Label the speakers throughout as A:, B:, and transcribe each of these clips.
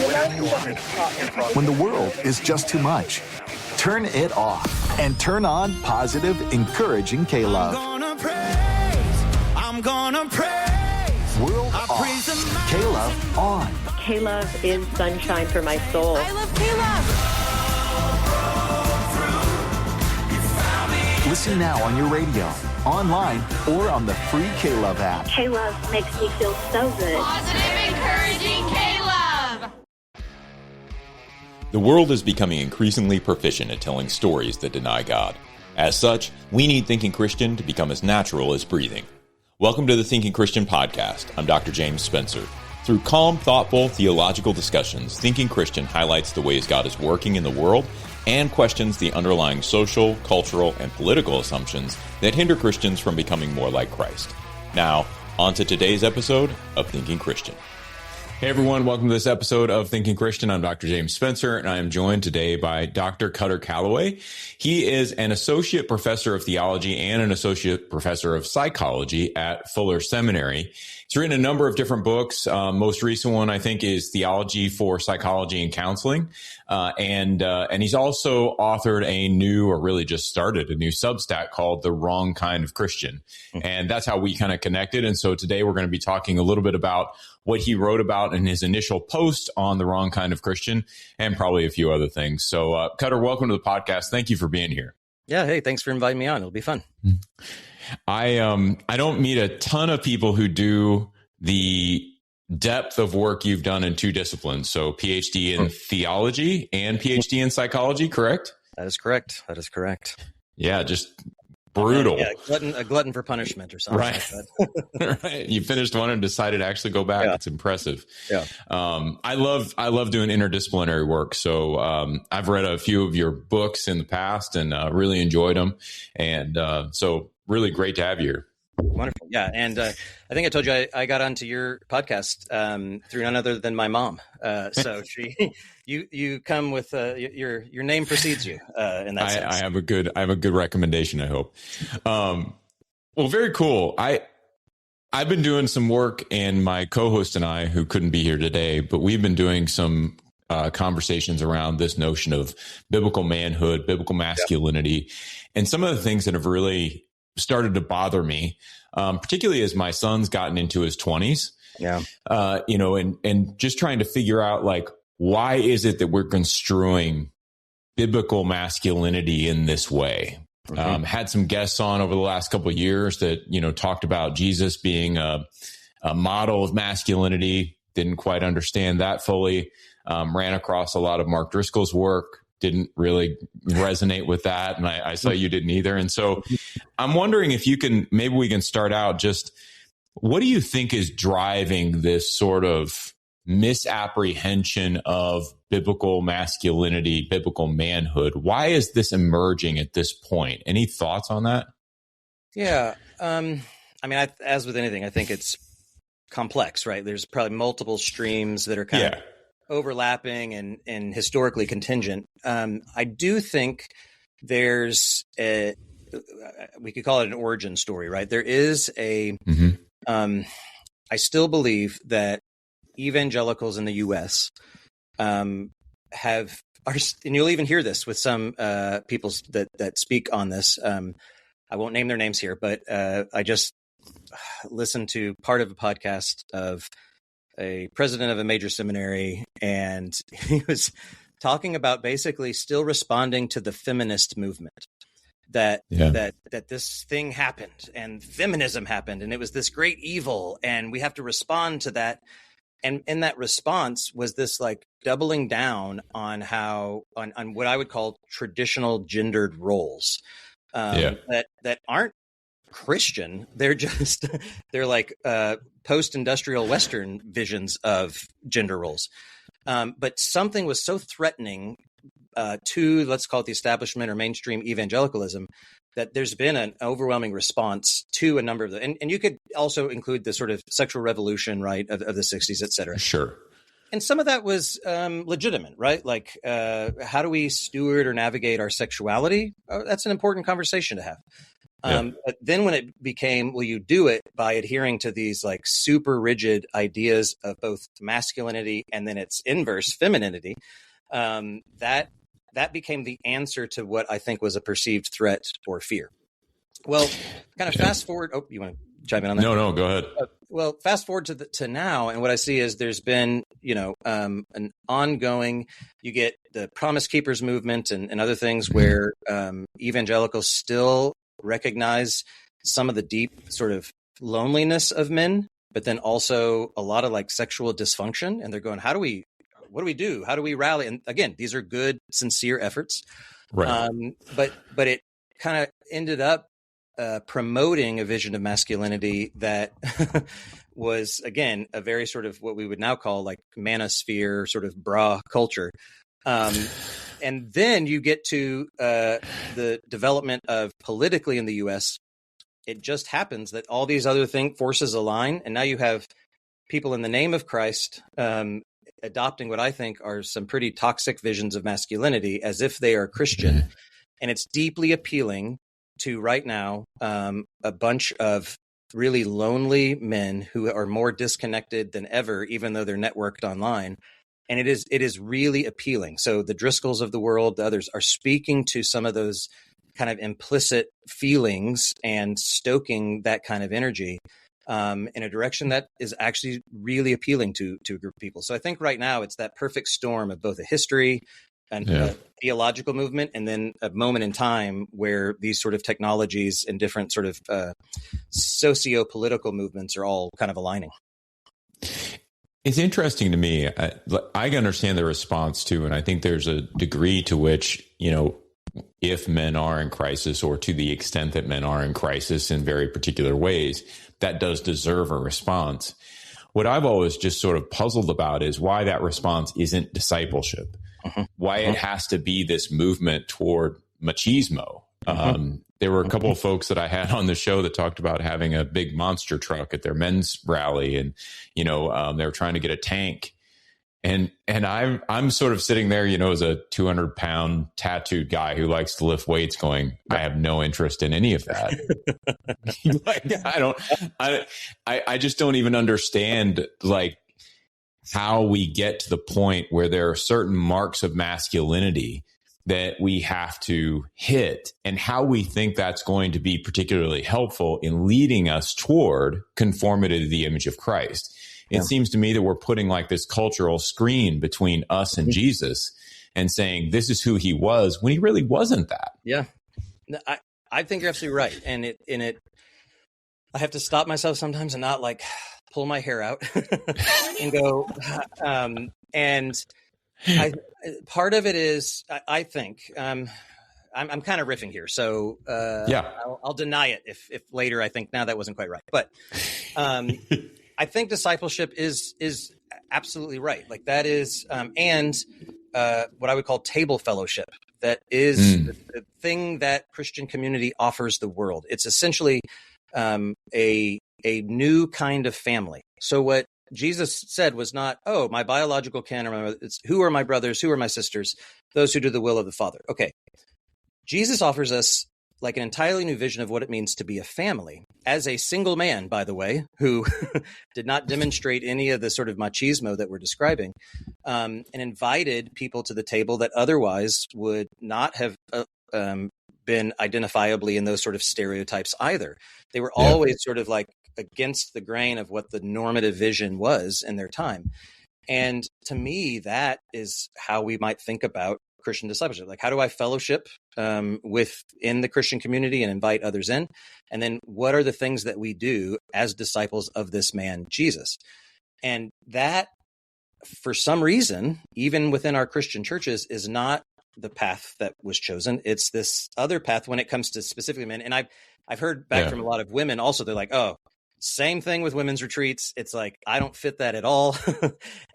A: When the world is just too much, turn it off and turn on positive, encouraging K-Love.
B: I'm gonna praise.
A: World off. K-Love on.
C: K-Love is sunshine for my soul.
B: I love K-Love.
A: Listen now on your radio, online, or on the free K-Love app.
C: K-Love makes me feel so good.
D: Positive, encouraging K-Love.
E: The world is becoming increasingly proficient at telling stories that deny God. As such, we need Thinking Christian to become as natural as breathing. Welcome to the Thinking Christian podcast. I'm Dr. James Spencer. Through calm, thoughtful, theological discussions, Thinking Christian highlights the ways God is working in the world and questions the underlying social, cultural, and political assumptions that hinder Christians from becoming more like Christ. Now, on to today's episode of Thinking Christian. Hey everyone, welcome to this episode of Thinking Christian. I'm Dr. James Spencer, and I am joined today by Dr. Kutter Callaway. He is an associate professor of theology and an associate professor of psychology at Fuller Seminary. He's written a number of different books. Most recent one, I think, is Theology for Psychology and Counseling. And he's also authored really just started a new Substack called The Wrong Kind of Christian. And that's how we kind of connected. And so today we're going to be talking a little bit about what he wrote about in his initial post on The Wrong Kind of Christian, and probably a few other things. So, Kutter, welcome to the podcast. Thank you for being here.
F: Yeah. Hey, thanks for inviting me on. It'll be fun.
E: I don't meet a ton of people who do the depth of work you've done in two disciplines. So PhD in theology and PhD in psychology, correct?
F: That is correct.
E: Yeah, just brutal.
F: Yeah, a glutton for punishment or something
E: right.
F: like that.
E: Right. You finished one and decided to actually go back. Yeah. It's impressive.
F: Yeah.
E: I love doing interdisciplinary work. So I've read a few of your books in the past and really enjoyed them. And so really great to have you here.
F: Wonderful. Yeah. And I think I told you I got onto your podcast through none other than my mom. So you come with your name precedes you in that sense.
E: I have a good recommendation, I hope. Well, very cool. I've been doing some work, and my co-host and I, who couldn't be here today, but we've been doing some conversations around this notion of biblical manhood, biblical masculinity, and some of the things that have really started to bother me, particularly as my son's gotten into his 20s.
F: Yeah.
E: And just trying to figure out, like, why is it that we're construing biblical masculinity in this way? Mm-hmm. Had some guests on over the last couple of years that, talked about Jesus being a model of masculinity. Didn't quite understand that fully. Ran across a lot of Mark Driscoll's work. Didn't really resonate with that. And I saw you didn't either. And so I'm wondering if maybe we can start out just, what do you think is driving this sort of misapprehension of biblical masculinity, biblical manhood? Why is this emerging at this point? Any thoughts on that?
F: Yeah. As with anything, I think it's complex, right? There's probably multiple streams that are kind of overlapping and historically contingent. I do think there's we could call it an origin story, right? There is I still believe that evangelicals in the U.S. and you'll even hear this with some people that speak on this. I won't name their names here, but I just listened to part of a podcast of a president of a major seminary, and he was talking about basically still responding to the feminist movement, that this thing happened and feminism happened and it was this great evil and we have to respond to that. And in that response was this like doubling down on on what I would call traditional gendered roles that aren't Christian. They're like post-industrial Western visions of gender roles. But something was so threatening to, let's call it the establishment or mainstream evangelicalism, that there's been an overwhelming response to a number of them. And you could also include the sort of sexual revolution, right, of the 60s, et cetera.
E: Sure.
F: And some of that was legitimate, right? Like, how do we steward or navigate our sexuality? That's an important conversation to have. But then when it became, well, you do it by adhering to these like super rigid ideas of both masculinity and then its inverse, femininity, that became the answer to what I think was a perceived threat or fear. Well, kind of fast forward. Oh, you want to chime in on that?
E: No, go ahead.
F: Well, fast forward to now, and what I see is there's been, an ongoing. You get the Promise Keepers movement and other things where evangelicals still recognize some of the deep sort of loneliness of men, but then also a lot of like sexual dysfunction, and they're going, what do we do? How do we rally? And again, these are good, sincere efforts,
E: Right?
F: But it kind of ended up promoting a vision of masculinity that was, again, a very sort of what we would now call like manosphere sort of bra culture. And then you get to the development of politically in the U.S. It just happens that all these other forces align. And now you have people in the name of Christ adopting what I think are some pretty toxic visions of masculinity as if they are Christian. And it's deeply appealing to right now a bunch of really lonely men who are more disconnected than ever, even though they're networked online. And it is really appealing. So the Driscolls of the world, the others, are speaking to some of those kind of implicit feelings and stoking that kind of energy in a direction that is actually really appealing to a group of people. So I think right now it's that perfect storm of both a history and a theological movement, and then a moment in time where these sort of technologies and different sort of socio-political movements are all kind of aligning.
E: It's interesting to me. I understand the response too, and I think there's a degree to which, if men are in crisis, or to the extent that men are in crisis in very particular ways, that does deserve a response. What I've always just sort of puzzled about is why that response isn't discipleship, why it has to be this movement toward machismo. There were a couple of folks that I had on the show that talked about having a big monster truck at their men's rally, and they were trying to get a tank, and I'm sort of sitting there, as a 200-pound tattooed guy who likes to lift weights, going, I have no interest in any of that. I just don't even understand like how we get to the point where there are certain marks of masculinity that we have to hit, and how we think that's going to be particularly helpful in leading us toward conformity to the image of Christ. It seems to me that we're putting like this cultural screen between us and Jesus and saying this is who he was when he really wasn't that. Yeah.
F: I think you're absolutely right. And I have to stop myself sometimes and not like pull my hair out and go, part of it is, I think, I'm kind of riffing here, so I'll deny it if later I think, that wasn't quite right. But I think discipleship is absolutely right. Like that is, and what I would call table fellowship. That is the thing that Christian community offers the world. It's essentially a new kind of family. So what Jesus said was not, oh, my biological kin, or it's who are my brothers, who are my sisters, those who do the will of the Father. Okay. Jesus offers us like an entirely new vision of what it means to be a family. As a single man, by the way, who did not demonstrate any of the sort of machismo that we're describing, and invited people to the table that otherwise would not have been identifiably in those sort of stereotypes either. They were always sort of like against the grain of what the normative vision was in their time. And to me, that is how we might think about Christian discipleship. Like, how do I fellowship within the Christian community and invite others in? And then what are the things that we do as disciples of this man, Jesus? And that, for some reason, even within our Christian churches, is not the path that was chosen. It's this other path when it comes to specifically men. And I've heard back from a lot of women also, they're like, oh, same thing with women's retreats. It's like, I don't fit that at all.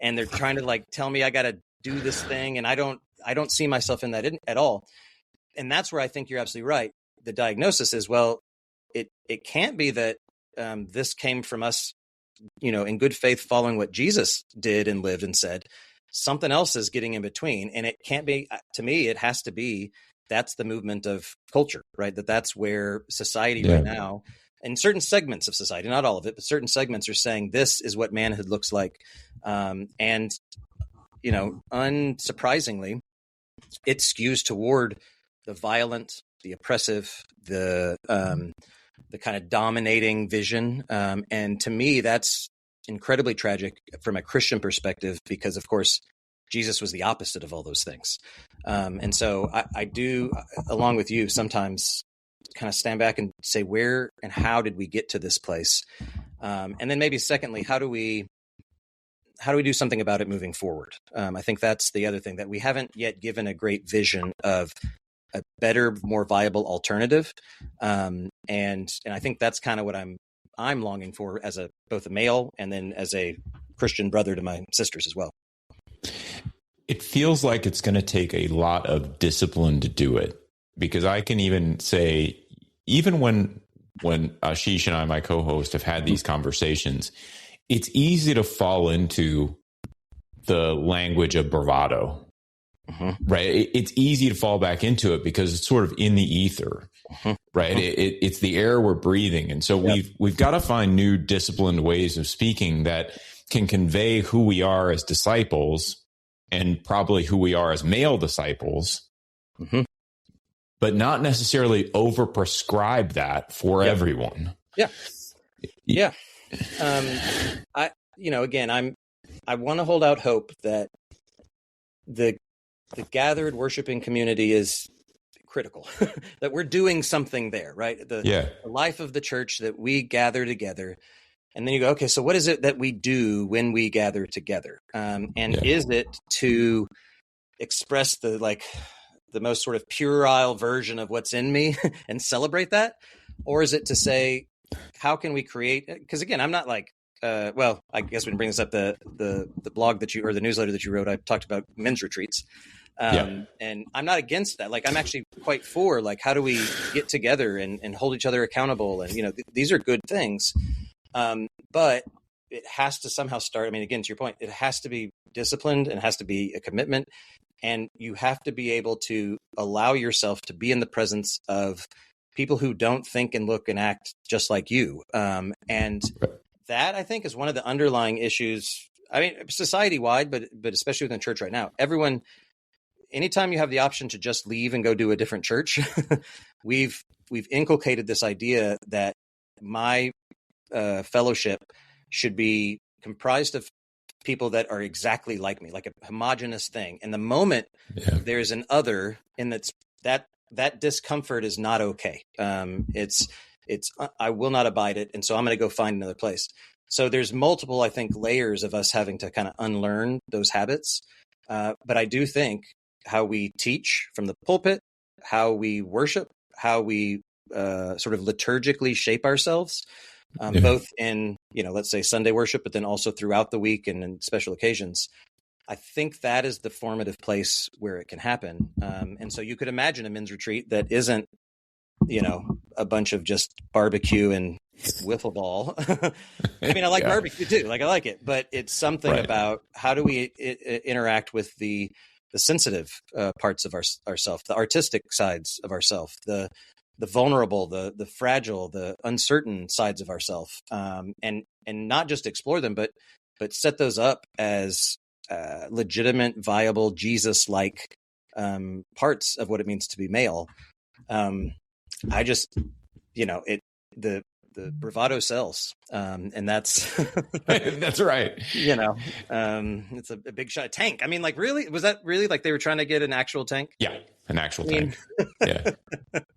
F: And they're trying to like tell me I got to do this thing. And I don't see myself in that at all. And that's where I think you're absolutely right. The diagnosis is, well, it can't be that this came from us, in good faith, following what Jesus did and lived and said. Something else is getting in between. And it can't be, to me, it has to be that's the movement of culture, right? That's where society right now, and certain segments of society, not all of it, but certain segments are saying this is what manhood looks like. And, unsurprisingly, it skews toward the violent, the oppressive, the kind of dominating vision. And to me, that's incredibly tragic from a Christian perspective, because, of course, Jesus was the opposite of all those things. And so I do, along with you, sometimes kind of stand back and say, where and how did we get to this place? And then maybe secondly, how do we do something about it moving forward? I think that's the other thing, that we haven't yet given a great vision of a better, more viable alternative. And I think that's kind of what I'm longing for as both a male and then as a Christian brother to my sisters as well.
E: It feels like it's going to take a lot of discipline to do it, because I can even say, even when Ashish and I, my co-host, have had these conversations, it's easy to fall into the language of bravado, right? It's easy to fall back into it because it's sort of in the ether, right? It's the air we're breathing. And so we've got to find new disciplined ways of speaking that can convey who we are as disciples, and probably who we are as male disciples, but not necessarily overprescribe that for everyone.
F: Yeah. Again, I want to hold out hope that the gathered worshiping community is critical, that we're doing something there, right? The life of the church, that we gather together. And then you go, okay, so what is it that we do when we gather together? Is it to express the most sort of puerile version of what's in me and celebrate that? Or is it to say, how can we create? Because again, I'm not like, I guess we can bring this up, the blog that or the newsletter that you wrote, I talked about men's retreats. And I'm not against that. Like, I'm actually quite for, like, how do we get together and hold each other accountable? And, these are good things. But it has to somehow start. I mean, again, to your point, it has to be disciplined and has to be a commitment. And you have to be able to allow yourself to be in the presence of people who don't think and look and act just like you. And that, I think, is one of the underlying issues. I mean, society-wide, but especially within church right now, everyone, anytime you have the option to just leave and go do a different church, we've inculcated this idea that my fellowship should be comprised of people that are exactly like me, like a homogenous thing. And the moment there's an other, and that discomfort is not okay. It's I will not abide it, and so I'm going to go find another place. So there's multiple, I think, layers of us having to kind of unlearn those habits. But I do think how we teach from the pulpit, how we worship, how we sort of liturgically shape ourselves, both in, let's say Sunday worship, but then also throughout the week and in special occasions. I think that is the formative place where it can happen. And so you could imagine a men's retreat that isn't, a bunch of just barbecue and wiffle ball. I mean, I like barbecue too. Like, I like it, but it's something about how do we interact with the sensitive parts of ourself, the artistic sides of ourself, the vulnerable, the fragile, the uncertain sides of ourself, and not just explore them, but set those up as legitimate, viable, Jesus-like parts of what it means to be male. I just, the bravado sells, and that's
E: that's right.
F: It's a big shot. Tank. I mean, like, really, was that really like they were trying to get an actual tank?
E: Yeah, an actual tank. Yeah,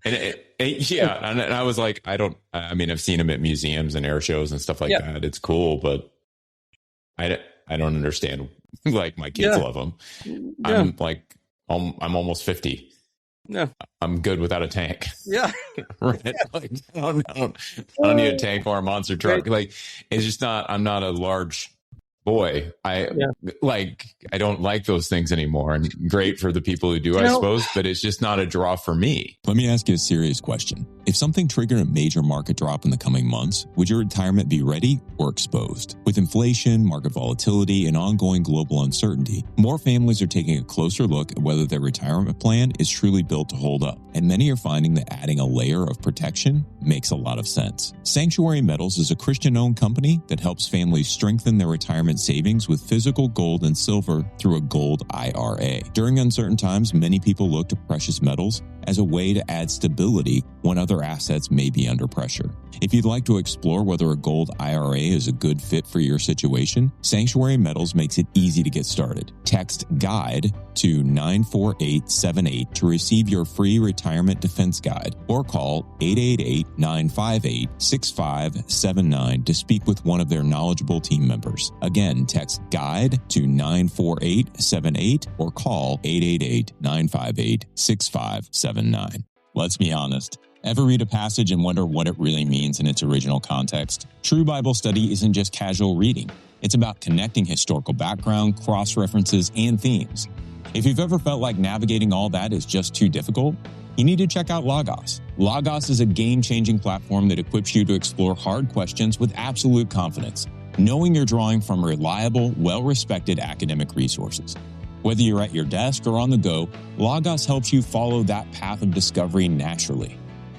E: and I was like, I've seen them at museums and air shows and stuff like that. It's cool, but I don't understand. Like, my kids love them. I'm almost 50. Yeah, I'm good without a tank.
F: Yeah,
E: right. Like, I don't need a tank or a monster truck. Right. Like, it's just not. I'm not a large boy, I don't like those things anymore. And great for the people who do, I suppose, but it's just not a draw for me.
G: Let me ask you a serious question. If something triggered a major market drop in the coming months, would your retirement be ready or exposed? With inflation, market volatility, and ongoing global uncertainty, more families are taking a closer look at whether their retirement plan is truly built to hold up. And many are finding that adding a layer of protection makes a lot of sense. Sanctuary Metals is a Christian-owned company that helps families strengthen their retirement savings with physical gold and silver through a gold IRA. During uncertain times, many people look to precious metals as a way to add stability when other assets may be under pressure. If you'd like to explore whether a gold IRA is a good fit for your situation, Sanctuary Metals makes it easy to get started. Text GUIDE to 94878 to receive your free retirement defense guide, or call 888-958-6579 to speak with one of their knowledgeable team members. Again, text GUIDE to 94878 or call 888-958-6579. Let's be honest. Ever read a passage and wonder what it really means in its original context? True Bible study isn't just casual reading. It's about connecting historical background, cross-references, and themes. If you've ever felt like navigating all that is just too difficult, you need to check out Logos. Logos is a game-changing platform that equips you to explore hard questions with absolute confidence, knowing you're drawing from reliable, well-respected academic resources. Whether you're at your desk or on the go, Logos helps you follow that path of discovery naturally.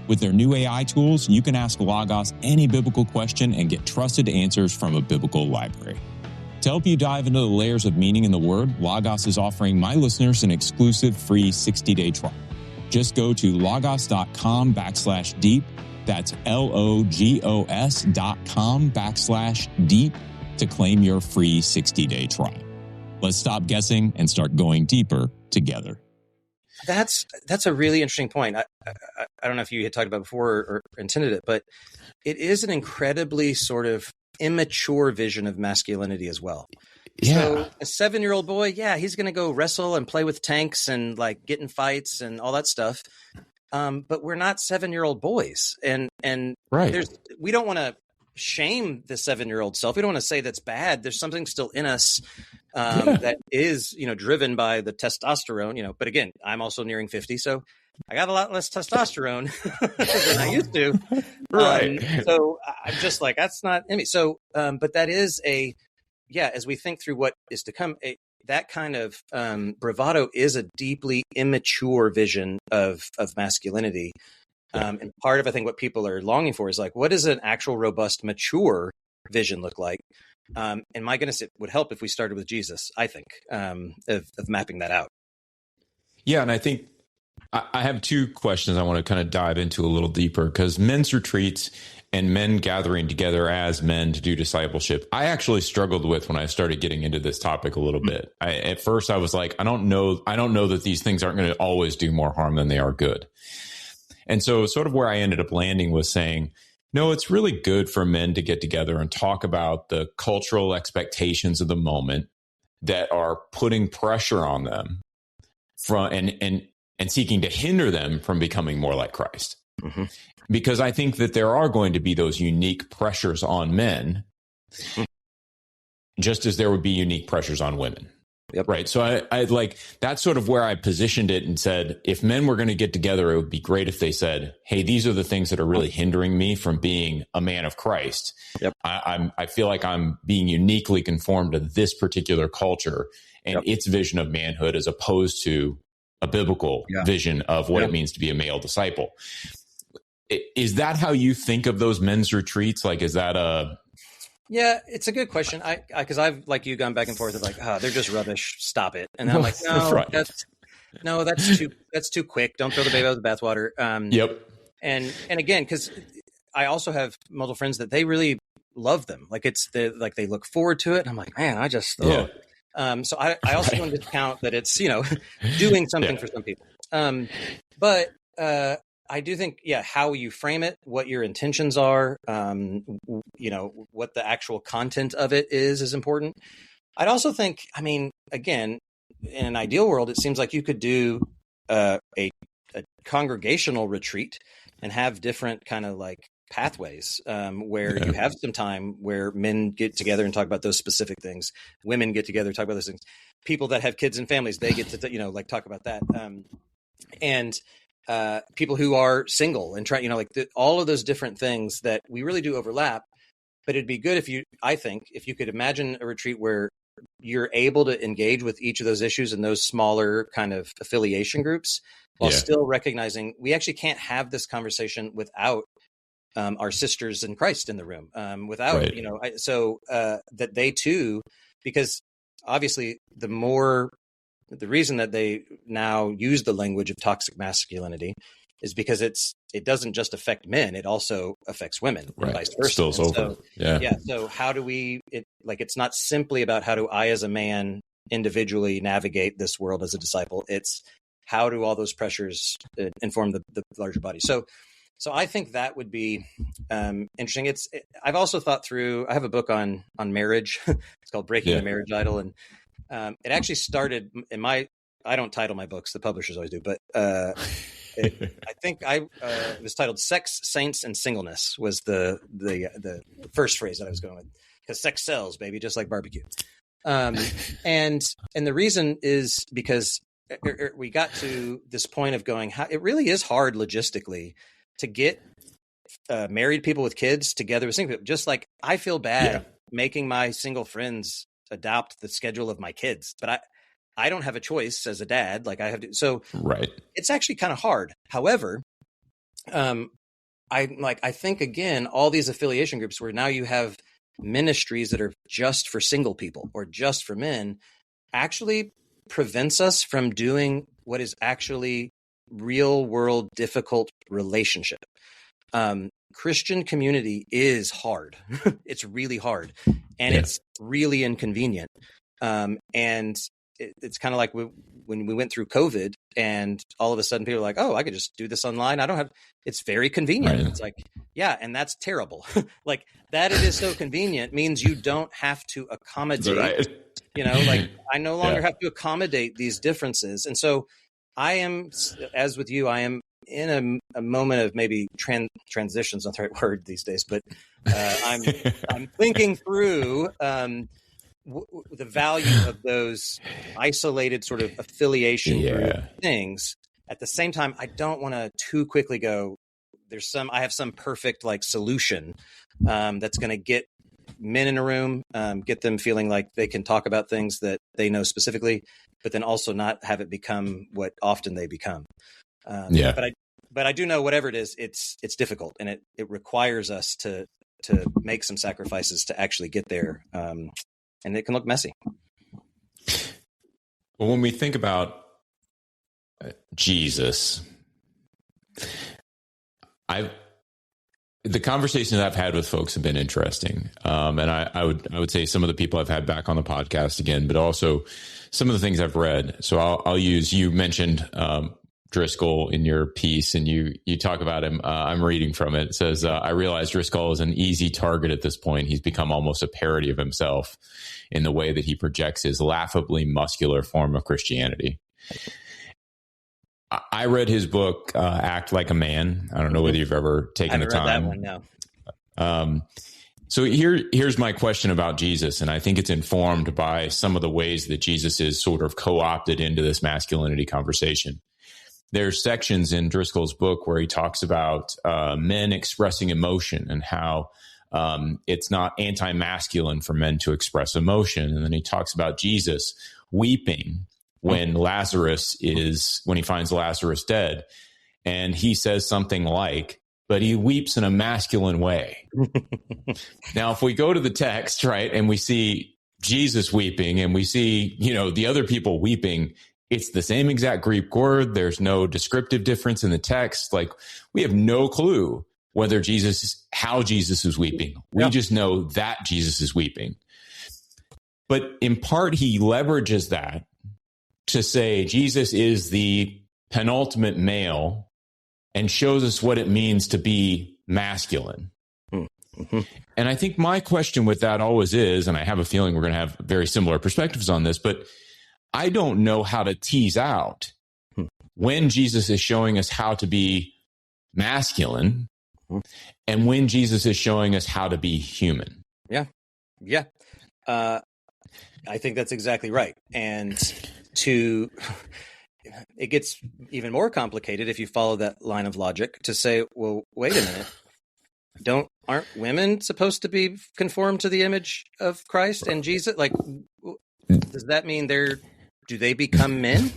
G: With their new AI tools, you can ask Logos any biblical question and get trusted answers from a biblical library. To help you dive into the layers of meaning in the Word, Logos is offering my listeners an exclusive free 60-day trial. Just go to logos.com/deep. That's LOGOS.com/deep to claim your free 60-day trial. Let's stop guessing and start going deeper together.
F: That's a really interesting point. I don't know if you had talked about before or intended it, but it is an incredibly sort of immature vision of masculinity as well.
E: Yeah.
F: So a 7-year-old boy, yeah, he's going to go wrestle and play with tanks and like get in fights and all that stuff. But we're not 7-year-old boys, and
E: right.
F: We don't want to shame the 7-year-old self. We don't want to say that's bad. There's something still in us that is, driven by the testosterone, but again, I'm also nearing 50, so I got a lot less testosterone than I used to.
E: Right.
F: So I'm just like, that's not in me. So, but that is as we think through what is to come, that kind of bravado is a deeply immature vision of masculinity. And part of, I think, what people are longing for is like, what does an actual robust, mature vision look like? And my goodness, it would help if we started with Jesus, I think, of mapping that out.
E: Yeah. And I think I have two questions I want to kind of dive into a little deeper, because men's retreats and men gathering together as men to do discipleship, I actually struggled with when I started getting into this topic a little bit. At first I was like, I don't know that these things aren't going to always do more harm than they are good. And so sort of where I ended up landing was saying, no, it's really good for men to get together and talk about the cultural expectations of the moment that are putting pressure on them and seeking to hinder them from becoming more like Christ.
F: Mm-hmm.
E: Because I think that there are going to be those unique pressures on men, just as there would be unique pressures on women.
F: Yep.
E: Right. So I like, that's sort of where I positioned it and said, if men were going to get together, it would be great if they said, hey, these are the things that are really hindering me from being a man of Christ. Yep. I feel like I'm being uniquely conformed to this particular culture and its vision of manhood, as opposed to a biblical vision of what it means to be a male disciple. Is that how you think of those men's retreats? Like, is that
F: Yeah, it's a good question. Because I've, like you, gone back and forth of like, they're just rubbish. Stop it. And I'm like, no, that's too quick. Don't throw the baby out with the bathwater.
E: Yep. And
F: again, because I also have multiple friends that they really love them. Like they look forward to it. And I'm like, man, I just so I also don't discount that it's doing something for some people. But I do think, how you frame it, what your intentions are, what the actual content of it is important. I'd also think, again, in an ideal world, it seems like you could do a congregational retreat and have different kind of like pathways where you have some time where men get together and talk about those specific things. Women get together and talk about those things. People that have kids and families, they get to, like talk about that. And people who are single and try, all of those different things that we really do overlap. But it'd be good if you could imagine a retreat where you're able to engage with each of those issues in those smaller kind of affiliation groups while still recognizing we actually can't have this conversation without our sisters in Christ in the room, without, that they too, because obviously the reason that they now use the language of toxic masculinity is because it doesn't just affect men, it also affects women and vice versa.
E: Spills over.
F: So how do it's not simply about how do I as a man individually navigate this world as a disciple, it's how do all those pressures inform the larger body. So I think that would be interesting. I've also thought through, I have a book on marriage. It's called Breaking the Marriage Idol. And it actually started I don't title my books, the publishers always do, but I think it was titled Sex, Saints, and Singleness was the first phrase that I was going with, because sex sells, baby, just like barbecue. And the reason is because we got to this point of going, it really is hard logistically to get married people with kids together with single people. Just like I feel bad making my single friends adopt the schedule of my kids, but I don't have a choice as a dad. Like I have to, so it's actually kind of hard. However, I think again, all these affiliation groups where now you have ministries that are just for single people or just for men actually prevents us from doing what is actually real world difficult relationship. Christian community is hard. It's really hard and it's really inconvenient. And it's kind of like when we went through COVID and all of a sudden people are like, oh, I could just do this online. It's very convenient. Right. It's like, and that's terrible. Like that it is so convenient means you don't have to accommodate, I no longer have to accommodate these differences. And so I am, as with you, I am in a moment of maybe transition's not the right word these days, but I'm thinking through the value of those isolated sort of affiliation group things. At the same time, I don't want to too quickly go, I have some perfect solution that's going to get men in a room, get them feeling like they can talk about things that they know specifically, but then also not have it become what often they become. But I do know whatever it is, it's difficult and it requires us to make some sacrifices to actually get there. And it can look messy.
E: Well, when we think about Jesus, the conversations I've had with folks have been interesting. And I would say some of the people I've had back on the podcast again, but also some of the things I've read. So I'll use, you mentioned Driscoll in your piece and you talk about him. I'm reading from it. It says, I realize Driscoll is an easy target at this point. He's become almost a parody of himself in the way that he projects his laughably muscular form of Christianity. I read his book, Act Like a Man. I don't know whether you've ever taken the time.
F: I haven't read that one, no.
E: So here's my question about Jesus, and I think it's informed by some of the ways that Jesus is sort of co-opted into this masculinity conversation. There's sections in Driscoll's book where he talks about men expressing emotion and how it's not anti-masculine for men to express emotion. And then he talks about Jesus weeping when he finds Lazarus dead. And he says something like, but he weeps in a masculine way. Now, if we go to the text, right, and we see Jesus weeping and we see, the other people weeping, it's the same exact Greek word. There's no descriptive difference in the text. Like we have no clue how Jesus is weeping. We just know that Jesus is weeping. But in part, he leverages that to say Jesus is the penultimate male and shows us what it means to be masculine. Mm-hmm. And I think my question with that always is, and I have a feeling we're going to have very similar perspectives on this, but I don't know how to tease out when Jesus is showing us how to be masculine
G: and when Jesus is showing us how to be human.
F: Yeah. Yeah. I think that's exactly right. And it gets even more complicated if you follow that line of logic to say, well, wait a minute. Aren't women supposed to be conformed to the image of Christ and Jesus? Like, does that mean do they become men?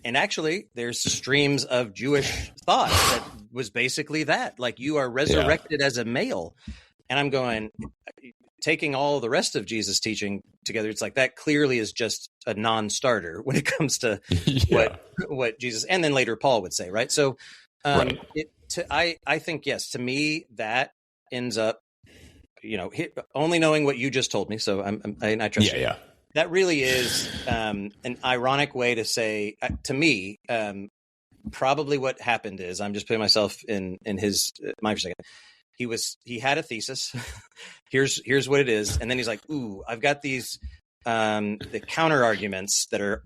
F: And actually, there's streams of Jewish thought that was basically that, like, you are resurrected as a male. And I'm going, taking all the rest of Jesus' teaching together, it's like that clearly is just a non-starter when it comes to what Jesus, and then later Paul would say, right? So I think, yes, to me, that ends up, only knowing what you just told me. So I trust you. Yeah. That really is an ironic way to say, to me, probably what happened is, I'm just putting myself in his mind for a second. He had a thesis. Here's what it is. And then he's like, ooh, I've got these, the counter arguments that are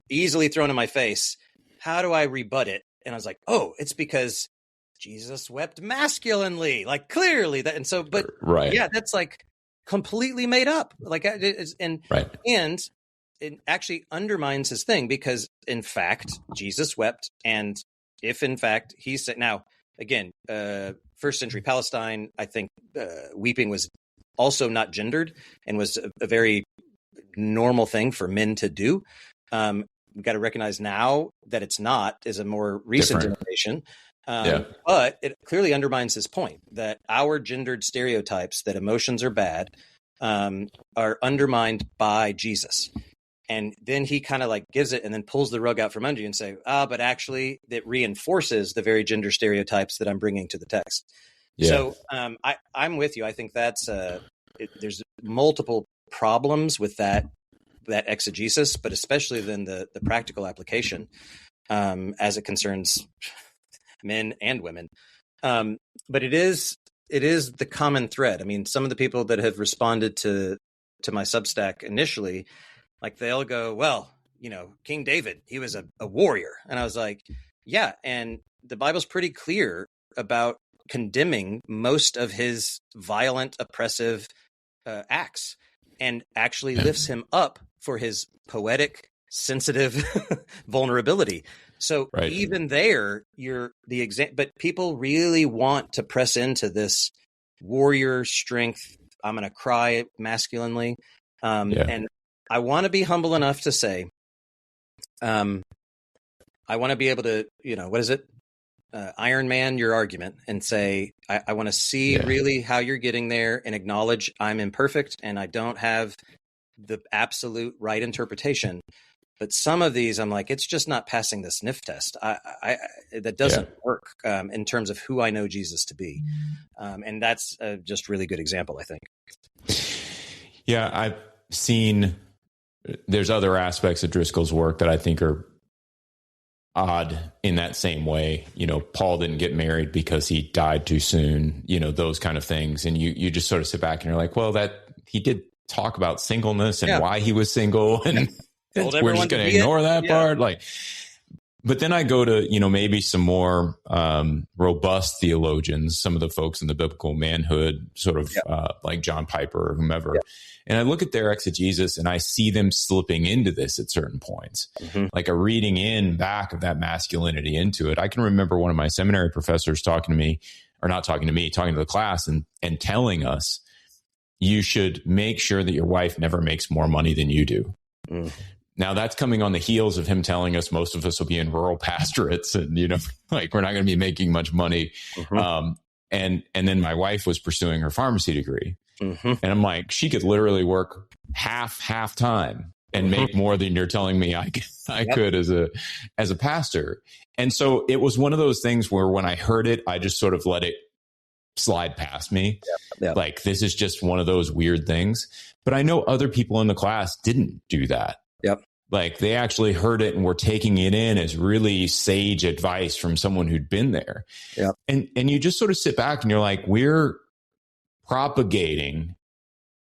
F: easily thrown in my face. How do I rebut it? And I was like, oh, it's because Jesus wept masculinely, like clearly that. And so, but yeah, that's like completely made up. Like, and it actually undermines his thing, because in fact, Jesus wept. And if in fact he said, now again, first century Palestine, I think weeping was also not gendered and was a very normal thing for men to do. We've got to recognize now that it's not, is a more recent innovation. But it clearly undermines his point that our gendered stereotypes that emotions are bad are undermined by Jesus. And then he kind of like gives it and then pulls the rug out from under you and say, but actually it reinforces the very gender stereotypes that I'm bringing to the text. Yeah. So I'm with you. I think that's there's multiple problems with that exegesis, but especially then the practical application as it concerns men and women. But it is the common thread. I mean, some of the people that have responded to my Substack initially, like they'll go, well, King David, he was a warrior. And I was like, yeah. And the Bible's pretty clear about condemning most of his violent, oppressive acts, and actually lifts him up for his poetic, sensitive vulnerability. So even there, you're the example, but people really want to press into this warrior strength. I'm going to cry masculinely. And I want to be humble enough to say, I want to be able to, what is it? Iron Man your argument and say, I want to see really how you're getting there and acknowledge I'm imperfect and I don't have the absolute right interpretation. But some of these, I'm like, it's just not passing the sniff test. That doesn't work in terms of who I know Jesus to be. And that's just really good example, I think.
G: Yeah, I've seen there's other aspects of Driscoll's work that I think are odd in that same way. Paul didn't get married because he died too soon, those kind of things. And you just sort of sit back and you're like, well, that he did talk about singleness and why he was single, and we're just going to ignore that part. But then I go to, maybe some more robust theologians, some of the folks in the biblical manhood, sort of like John Piper or whomever. And I look at their exegesis and I see them slipping into this at certain points, like a reading in back of that masculinity into it. I can remember one of my seminary professors talking to the class and telling us, you should make sure that your wife never makes more money than you do. Now that's coming on the heels of him telling us most of us will be in rural pastorates and, like we're not going to be making much money. And then my wife was pursuing her pharmacy degree. And I'm like, she could literally work half time and make more than you're telling me I could as a pastor. And so it was one of those things where when I heard it, I just sort of let it slide past me. Like, this is just one of those weird things. But I know other people in the class didn't do that. Like they actually heard it and were taking it in as really sage advice from someone who'd been there. And you just sort of sit back and you're like, we're propagating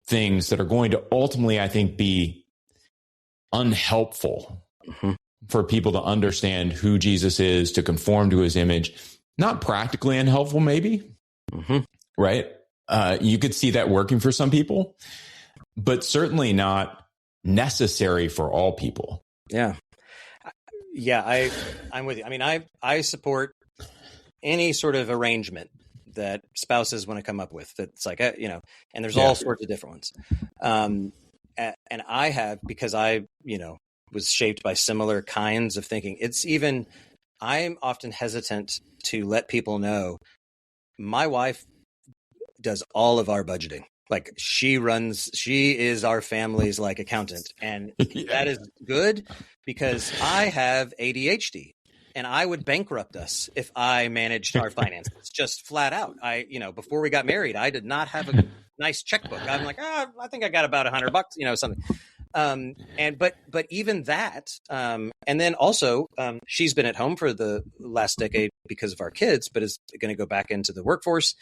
G: things that are going to ultimately, I think, be unhelpful for people to understand who Jesus is, to conform to his image. Not practically unhelpful, maybe, right? You could see that working for some people, but certainly not necessary for all people.
F: Yeah. Yeah, I'm with you. I mean, I support any sort of arrangement that spouses want to come up with. That's like, and there's all sorts of different ones. And I have, because I, was shaped by similar kinds of thinking. I'm often hesitant to let people know my wife does all of our budgeting. Like she is our family's like accountant. And that is good because I have ADHD and I would bankrupt us if I managed our finances just flat out. Before we got married, I did not have a nice checkbook. I'm like, I think I got about $100, something. But even that, and then also, she's been at home for the last decade because of our kids, but is going to go back into the workforce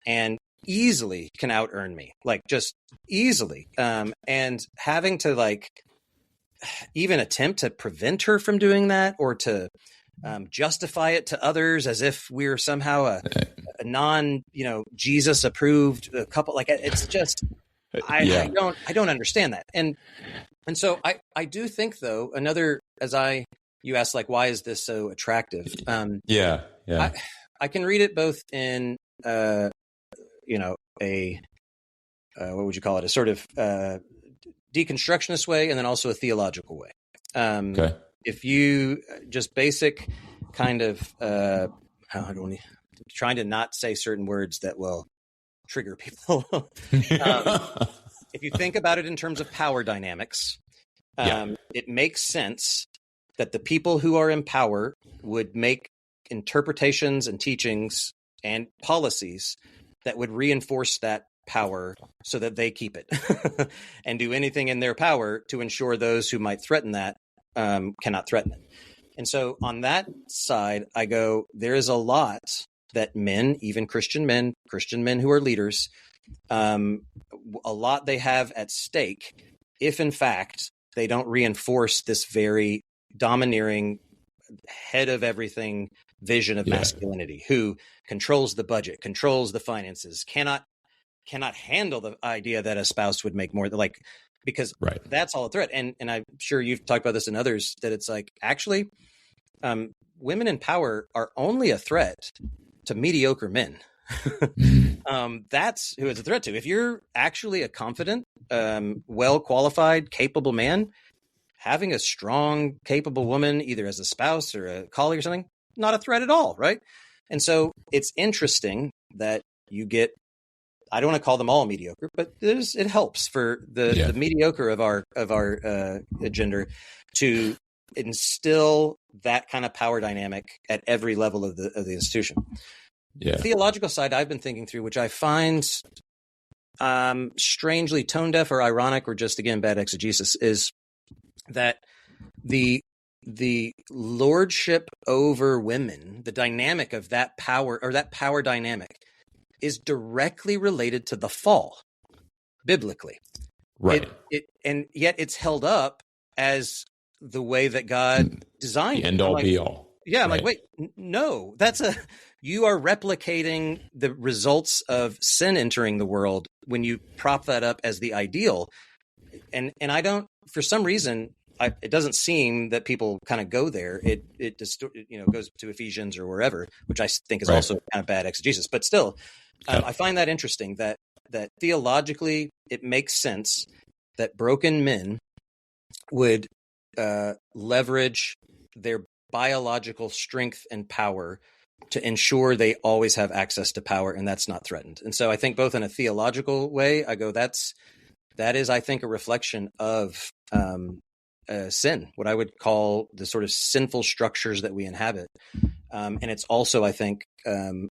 F: and easily can out earn me, like just easily. And having to like even attempt to prevent her from doing that or to justify it to others as if we're somehow a non, Jesus approved couple. Like it's just, I don't understand that. And so I do think though, you asked like, why is this so attractive? I can read it both in, what would you call it? A sort of deconstructionist way, and then also a theological way. Okay. If you just basic kind of, trying to not say certain words that will trigger people. If you think about it in terms of power dynamics, it makes sense that the people who are in power would make interpretations and teachings and policies that would reinforce that power so that they keep it and do anything in their power to ensure those who might threaten that cannot threaten it. And so on that side, I go, there is a lot that men, even Christian men who are leaders, a lot they have at stake if in fact they don't reinforce this very domineering head of everything vision of masculinity, who controls the budget, controls the finances, cannot handle the idea that a spouse would make more, because that's all a threat. And I'm sure you've talked about this in others, that it's like, actually, women in power are only a threat to mediocre men. That's who it's a threat to. If you're actually a confident, well-qualified, capable man, having a strong, capable woman, either as a spouse or a colleague or something, not a threat at all, right? And so it's interesting that you get, I don't want to call them all mediocre, but it helps for the mediocre of our gender to instill that kind of power dynamic at every level of the institution. The theological side I've been thinking through, which I find strangely tone deaf or ironic or just, again, bad exegesis, is that the lordship over women, the dynamic of that power, or that power dynamic, is directly related to the fall biblically. Right. And yet it's held up as the way that God designed it.
G: End all be all.
F: Yeah. I'm like, wait, no, you are replicating the results of sin entering the world when you prop that up as the ideal. And I don't, for some reason, it doesn't seem that people kind of go there. It just, goes to Ephesians or wherever, which I think is also kind of bad exegesis, but still, I find that interesting that theologically it makes sense that broken men would leverage their biological strength and power to ensure they always have access to power, and that's not threatened. And so I think both in a theological way, I go, that is, I think, a reflection of sin, what I would call the sort of sinful structures that we inhabit. And it's also, I think,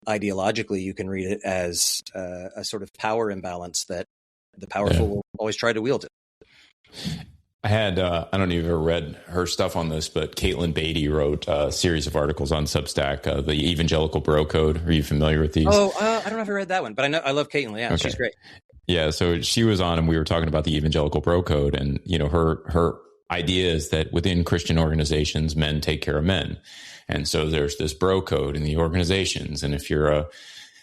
F: ideologically, you can read it as a sort of power imbalance that the powerful will always try to wield it.
G: I had, I don't know if you've ever read her stuff on this, but Caitlin Beatty wrote a series of articles on Substack, the Evangelical Bro Code. Are you familiar with these?
F: Oh, I don't know if I read that one, but I love Caitlin. Yeah, okay. She's great.
G: Yeah, so she was on and we were talking about the Evangelical Bro Code, and, her idea is that within Christian organizations, men take care of men. And so there's this bro code in the organizations. And if you're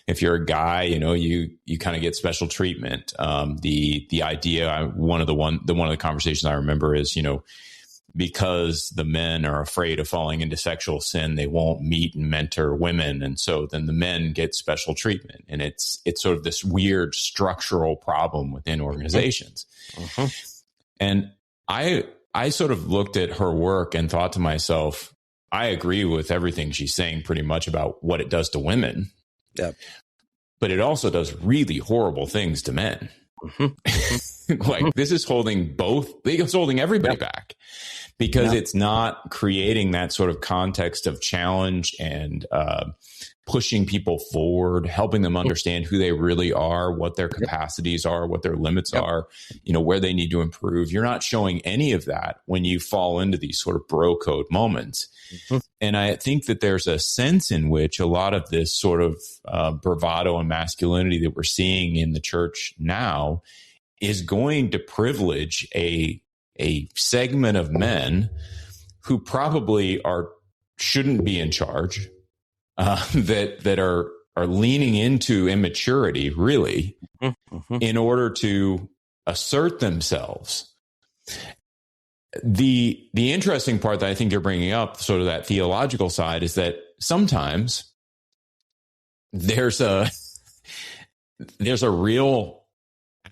G: if you're a guy, you kind of get special treatment. The idea, one of the conversations I remember is, because the men are afraid of falling into sexual sin, they won't meet and mentor women. And so then the men get special treatment. And it's sort of this weird structural problem within organizations.
F: Mm-hmm.
G: And I sort of looked at her work and thought to myself, I agree with everything she's saying pretty much about what it does to women.
F: Yep.
G: But it also does really horrible things to men.
F: Mm-hmm.
G: Like this is holding everybody back, because it's not creating that sort of context of challenge and pushing people forward, helping them understand who they really are, what their capacities are, what their limits are, where they need to improve. You're not showing any of that when you fall into these sort of bro code moments. Mm-hmm. And I think that there's a sense in which a lot of this sort of bravado and masculinity that we're seeing in the church now is going to privilege a segment of men who probably shouldn't be in charge, that are leaning into immaturity, really, in order to assert themselves. The interesting part that I think you're bringing up, sort of that theological side, is that sometimes there's a real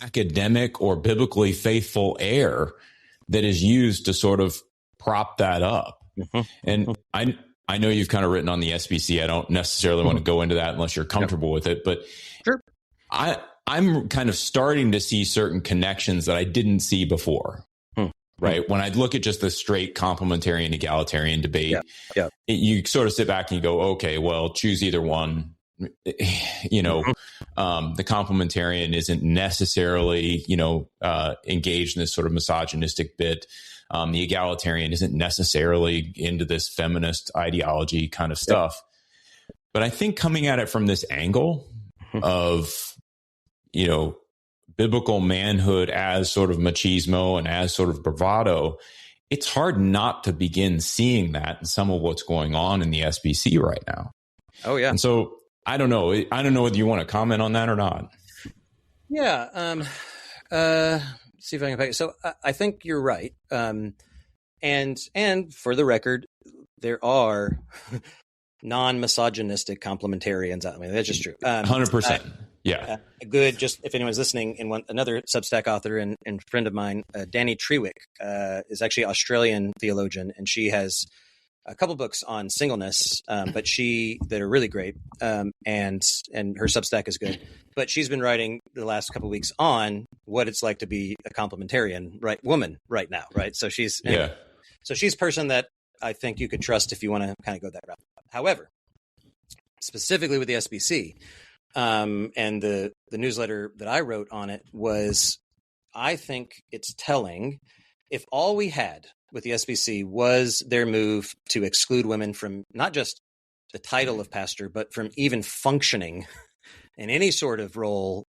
G: academic or biblically faithful air that is used to sort of prop that up. And I know you've kind of written on the SBC. I don't necessarily want to go into that unless you're comfortable with it, but
F: sure.
G: I'm kind of starting to see certain connections that I didn't see before. Right. When I look at just the straight complementarian egalitarian debate, you sort of sit back and you go, okay, well, choose either one. The complementarian isn't necessarily, engaged in this sort of misogynistic bit. The egalitarian isn't necessarily into this feminist ideology kind of stuff. But I think coming at it from this angle of, biblical manhood as sort of machismo and as sort of bravado, it's hard not to begin seeing that in some of what's going on in the SBC right now.
F: Oh, yeah.
G: And so I don't know whether you want to comment on that or not.
F: Yeah. See if I can pick. So I think you're right. And for the record, there are non-misogynistic complementarians. I mean, that's just true.
G: 100%. Yeah.
F: Good. Just if anyone's listening, another Substack author and friend of mine, Danny Trewick, is actually an Australian theologian, and she has a couple books on singleness, but that are really great. And her Substack is good, but she's been writing the last couple of weeks on what it's like to be a complementarian woman right now. Right. So she's a person that I think you could trust if you want to kind of go that route. However, specifically with the SBC, and the newsletter that I wrote on it was, I think it's telling if all we had with the SBC was their move to exclude women from not just the title of pastor, but from even functioning in any sort of role,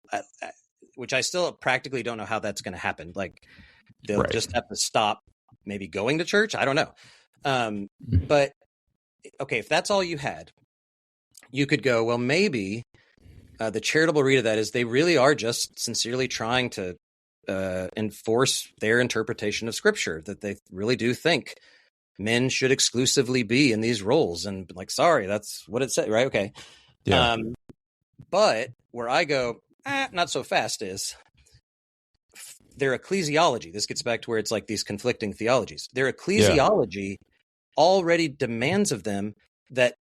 F: which I still practically don't know how that's going to happen. Like they'll just have to stop maybe going to church. I don't know. But okay, if that's all you had, you could go, well, maybe the charitable read of that is they really are just sincerely trying to enforce their interpretation of Scripture, that they really do think men should exclusively be in these roles. And like, sorry, that's what it said, right? Okay. Yeah. But where I go, not so fast is their ecclesiology. This gets back to where it's like these conflicting theologies. Their ecclesiology already demands of them that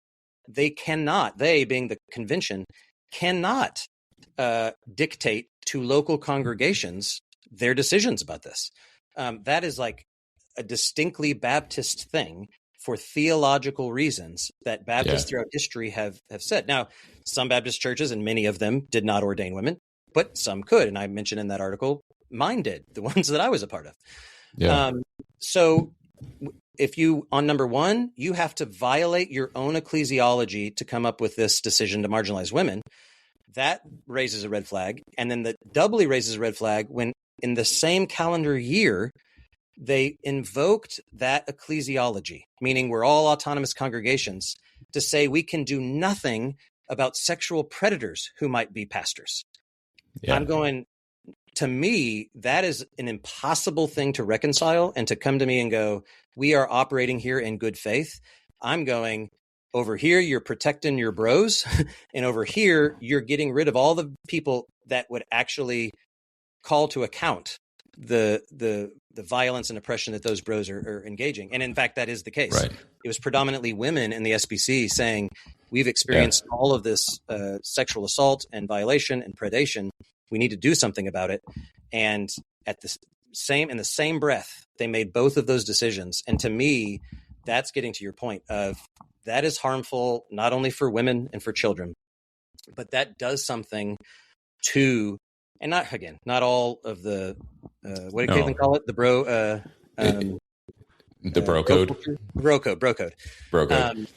F: they being the convention, cannot dictate to local congregations their decisions about this. That is like a distinctly Baptist thing for theological reasons that Baptists throughout history have said. Now, some Baptist churches, and many of them, did not ordain women, but some could. And I mentioned in that article, mine did, the ones that I was a part of. Yeah. So if you, on number one, you have to violate your own ecclesiology to come up with this decision to marginalize women, that raises a red flag. And then that doubly raises a red flag when in the same calendar year, they invoked that ecclesiology, meaning we're all autonomous congregations, to say we can do nothing about sexual predators who might be pastors.
E: Yeah.
F: I'm going, to me, that is an impossible thing to reconcile, and to come to me and go, we are operating here in good faith. I'm going, over here, you're protecting your bros. And over here, you're getting rid of all the people that would actually call to account the violence and oppression that those bros are engaging. And in fact, that is the case.
E: Right.
F: It was predominantly women in the SBC saying, we've experienced all of this sexual assault and violation and predation. We need to do something about it. And in the same breath, they made both of those decisions. And to me, that's getting to your point of that is harmful, not only for women and for children, but that does something to, and not all of the, what do you even call it? The bro,
E: the bro code.
F: Bro code.
E: Bro code.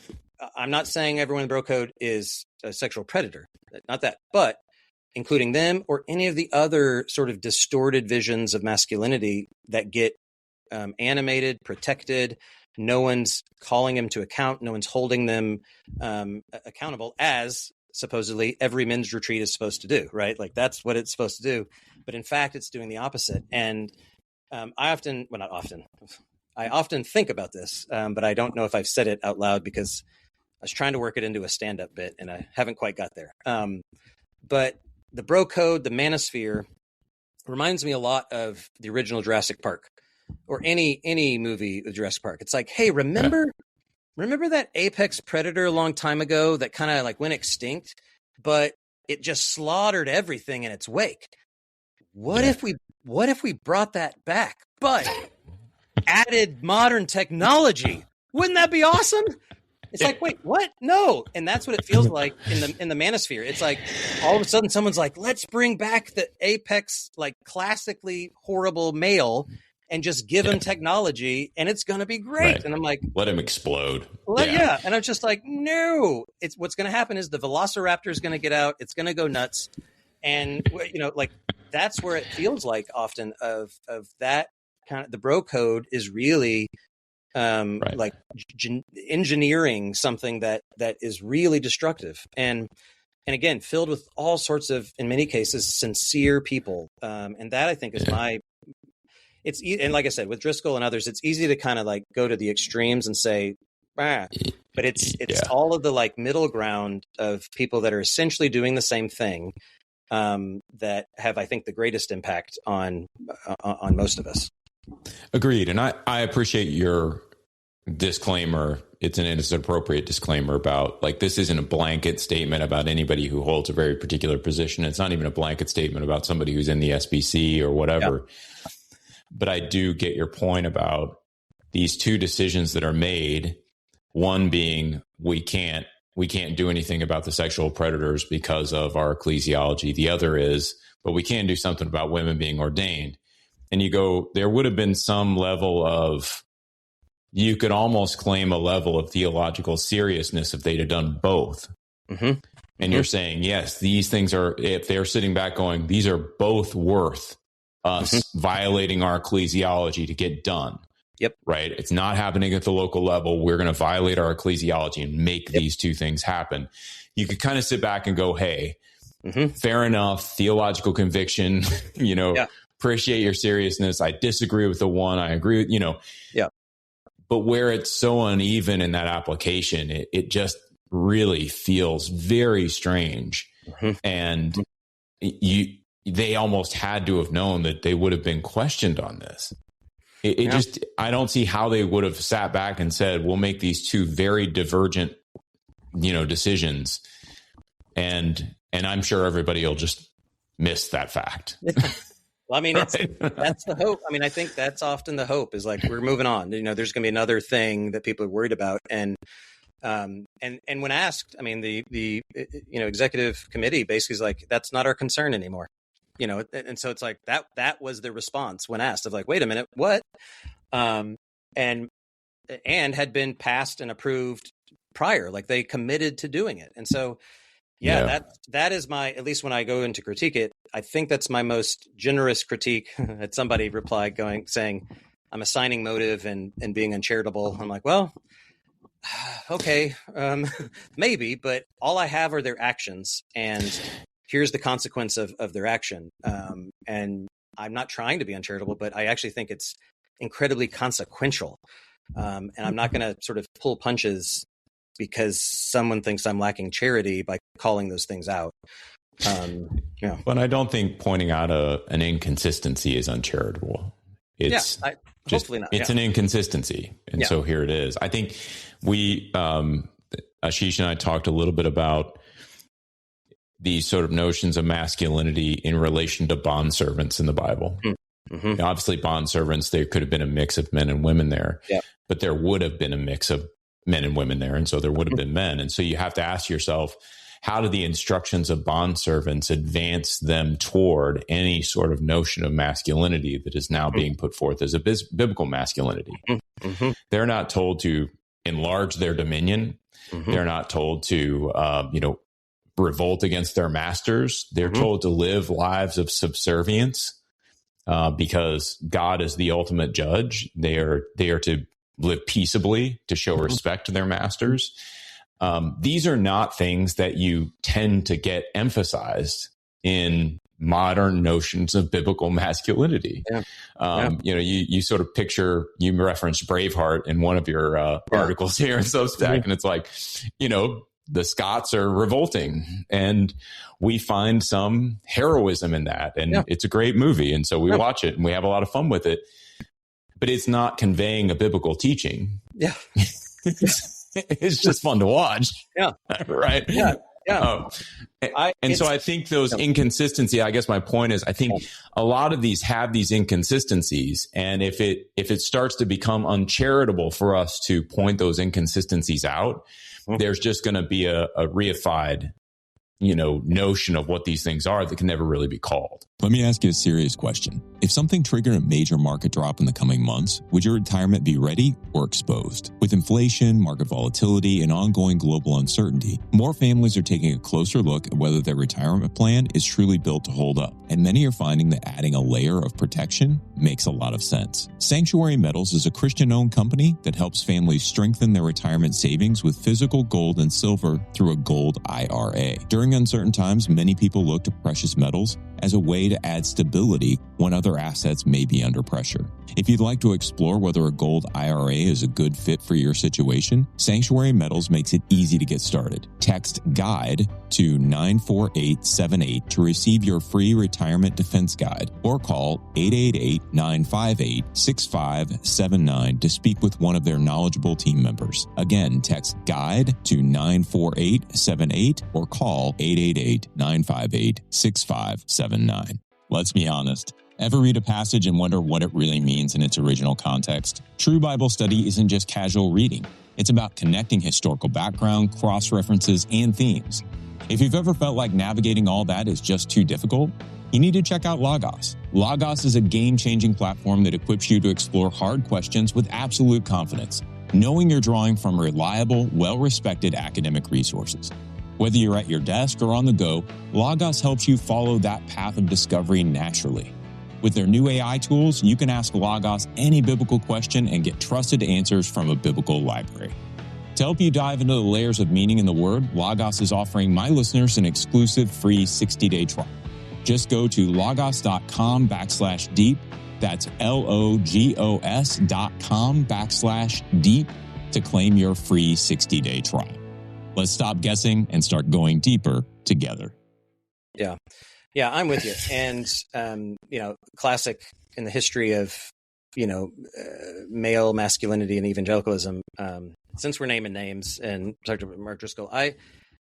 F: I'm not saying everyone in the bro code is a sexual predator, not that, but including them or any of the other sort of distorted visions of masculinity that get animated, protected. No one's calling them to account. No one's holding them accountable, as supposedly every men's retreat is supposed to do, right? Like that's what it's supposed to do. But in fact, it's doing the opposite. And I often think about this, but I don't know if I've said it out loud because I was trying to work it into a stand-up bit and I haven't quite got there. But the bro code, the manosphere, reminds me a lot of the original Jurassic Park or any movie with Jurassic Park. It's like, hey, remember that apex predator a long time ago that kind of like went extinct, but it just slaughtered everything in its wake? What if we brought that back, but added modern technology? Wouldn't that be awesome? It's like, wait, what? No. And that's what it feels like in the manosphere. It's like all of a sudden someone's like, let's bring back the apex, like classically horrible male and just give him technology and it's going to be great. Right. And I'm like,
E: let him explode.
F: Yeah. And I'm just like, no, it's what's going to happen is the velociraptor is going to get out. It's going to go nuts. And, like that's where it feels like often of that kind of the bro code is really like engineering something that is really destructive and again filled with all sorts of, in many cases, sincere people, and that I think is and like I said with Driscoll and others, it's easy to kind of like go to the extremes and say but it's all of the like middle ground of people that are essentially doing the same thing that have, I think, the greatest impact on most of us.
E: Agreed. And I appreciate your disclaimer. It's an appropriate disclaimer about like, this isn't a blanket statement about anybody who holds a very particular position. It's not even a blanket statement about somebody who's in the SBC or whatever. Yeah. But I do get your point about these two decisions that are made. One being we can't do anything about the sexual predators because of our ecclesiology. The other is, but we can do something about women being ordained. And you go, there would have been some level of, you could almost claim a level of theological seriousness if they'd have done both. Mm-hmm. And you're saying, yes, these things are, if they're sitting back going, these are both worth us violating our ecclesiology to get done.
F: Yep.
E: Right. It's not happening at the local level. We're going to violate our ecclesiology and make these two things happen. You could kind of sit back and go, hey, fair enough. Theological conviction, appreciate your seriousness. I disagree with the one. I agree with, But where it's so uneven in that application, it just really feels very strange. And they almost had to have known that they would have been questioned on this. I don't see how they would have sat back and said, we'll make these two very divergent, decisions. And I'm sure everybody will just miss that fact.
F: Well, I mean, that's the hope. I mean, I think that's often the hope is like, we're moving on. There's going to be another thing that people are worried about. And when asked, I mean, the executive committee basically is like, that's not our concern anymore. And so it's like that was the response when asked of like, wait a minute, what? And had been passed and approved prior, like they committed to doing it. And so, that is my, at least when I go into critique it, I think that's my most generous critique. Had somebody replied saying, I'm assigning motive and being uncharitable. I'm like, well, okay, maybe, but all I have are their actions, and here's the consequence of their action. And I'm not trying to be uncharitable, but I actually think it's incredibly consequential. And I'm not going to sort of pull punches because someone thinks I'm lacking charity by calling those things out.
E: But I don't think pointing out an inconsistency is uncharitable. It's
F: hopefully not.
E: It's an inconsistency. And so here it is. I think Ashish and I talked a little bit about these sort of notions of masculinity in relation to bondservants in the Bible. Mm-hmm. Now, obviously, bondservants, there could have been a mix of men and women there, but there would have been a mix of men and women there. And so there would have been men. And so you have to ask yourself, how do the instructions of bondservants advance them toward any sort of notion of masculinity that is now being put forth as a biblical masculinity? Mm-hmm. They're not told to enlarge their dominion. Mm-hmm. They're not told to, revolt against their masters. They're told to live lives of subservience because God is the ultimate judge. They are to live peaceably, to show respect to their masters. These are not things that you tend to get emphasized in modern notions of biblical masculinity. You sort of picture, you referenced Braveheart in one of your articles here in Substack, and it's like, the Scots are revolting, and we find some heroism in that, and it's a great movie, and so we watch it and we have a lot of fun with it, but it's not conveying a biblical teaching. It's just fun to watch. Right. So I think those inconsistencies, I guess my point is, I think a lot of these have these inconsistencies. And if it starts to become uncharitable for us to point those inconsistencies out, there's just going to be a reified, notion of what these things are that can never really be called.
G: Let me ask you a serious question. If something triggered a major market drop in the coming months, would your retirement be ready or exposed? With inflation, market volatility, and ongoing global uncertainty, more families are taking a closer look at whether their retirement plan is truly built to hold up. And many are finding that adding a layer of protection makes a lot of sense. Sanctuary Metals is a Christian-owned company that helps families strengthen their retirement savings with physical gold and silver through a gold IRA. During uncertain times, many people look to precious metals as a way to add stability when other assets may be under pressure. If you'd like to explore whether a gold IRA is a good fit for your situation, Sanctuary Metals makes it easy to get started. Text GUIDE to 94878 to receive your free retirement defense guide, or call 888-958-6579 to speak with one of their knowledgeable team members. Again, text GUIDE to 94878 or call 888-958-6579. Let's be honest. Ever read a passage and wonder what it really means in its original context? True Bible study isn't just casual reading. It's about connecting historical background, cross-references, and themes. If you've ever felt like navigating all that is just too difficult, you need to check out Logos. Logos is a game-changing platform that equips you to explore hard questions with absolute confidence, knowing you're drawing from reliable, well-respected academic resources. Whether you're at your desk or on the go, Logos helps you follow that path of discovery naturally. With their new AI tools, you can ask Logos any biblical question and get trusted answers from a biblical library. To help you dive into the layers of meaning in the Word, Logos is offering my listeners an exclusive free 60-day trial. Just go to logos.com/deep. That's LOGOS.com/deep to claim your free 60-day trial. Let's stop guessing and start going deeper together.
F: Yeah, I'm with you. And, classic in the history of, male masculinity and evangelicalism, since we're naming names and talked about Mark Driscoll,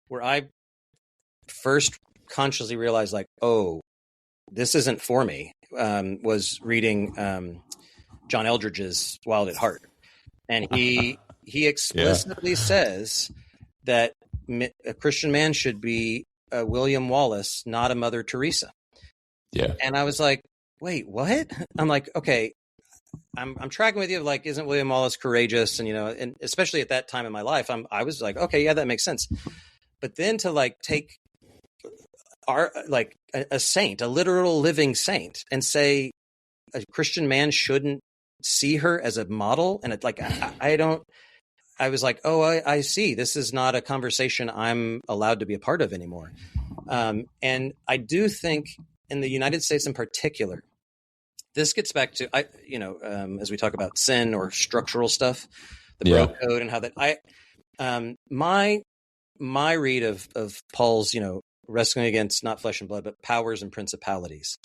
F: where I first consciously realized, like, oh, this isn't for me, was reading John Eldridge's Wild at Heart. And he explicitly says that a Christian man should be a William Wallace, not a Mother Teresa.
E: Yeah.
F: And I was like, wait, what? I'm like, okay, I'm tracking with you. Like, isn't William Wallace courageous? And, and especially at that time in my life, I was like, okay, yeah, that makes sense. But then to take a saint, a literal living saint, and say a Christian man shouldn't see her as a model. And it's like, I I was like, oh, I see. This is not a conversation I'm allowed to be a part of anymore. And I do think in the United States in particular, this gets back to, as we talk about sin or structural stuff, the bro code and how that my read of Paul's, wrestling against not flesh and blood, but powers and principalities.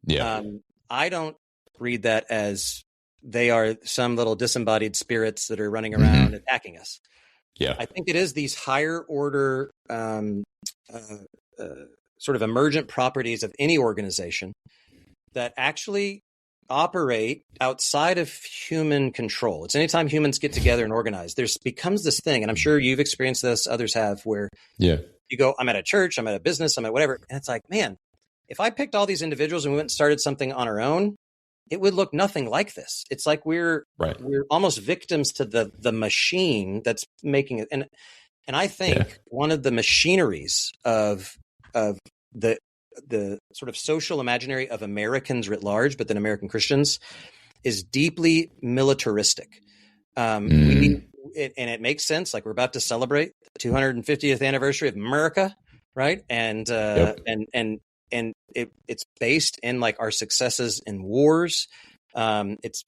F: Yeah. I don't read that as they are some little disembodied spirits that are running around attacking us. Yeah. I think it is these higher order, sort of emergent properties of any organization that actually operate outside of human control. It's anytime humans get together and organize, there's becomes this thing, and I'm sure you've experienced this, others have, where you go, I'm at a church, I'm at a business, I'm at whatever, and it's like, man, if I picked all these individuals and we went and started something on our own, it would look nothing like this. It's like we're almost victims to the machine that's making it. And I think one of the machineries of the sort of social imaginary of Americans writ large, but then American Christians, is deeply militaristic. And it makes sense. Like, we're about to celebrate the 250th anniversary of America, right? And it's based in like our successes in wars.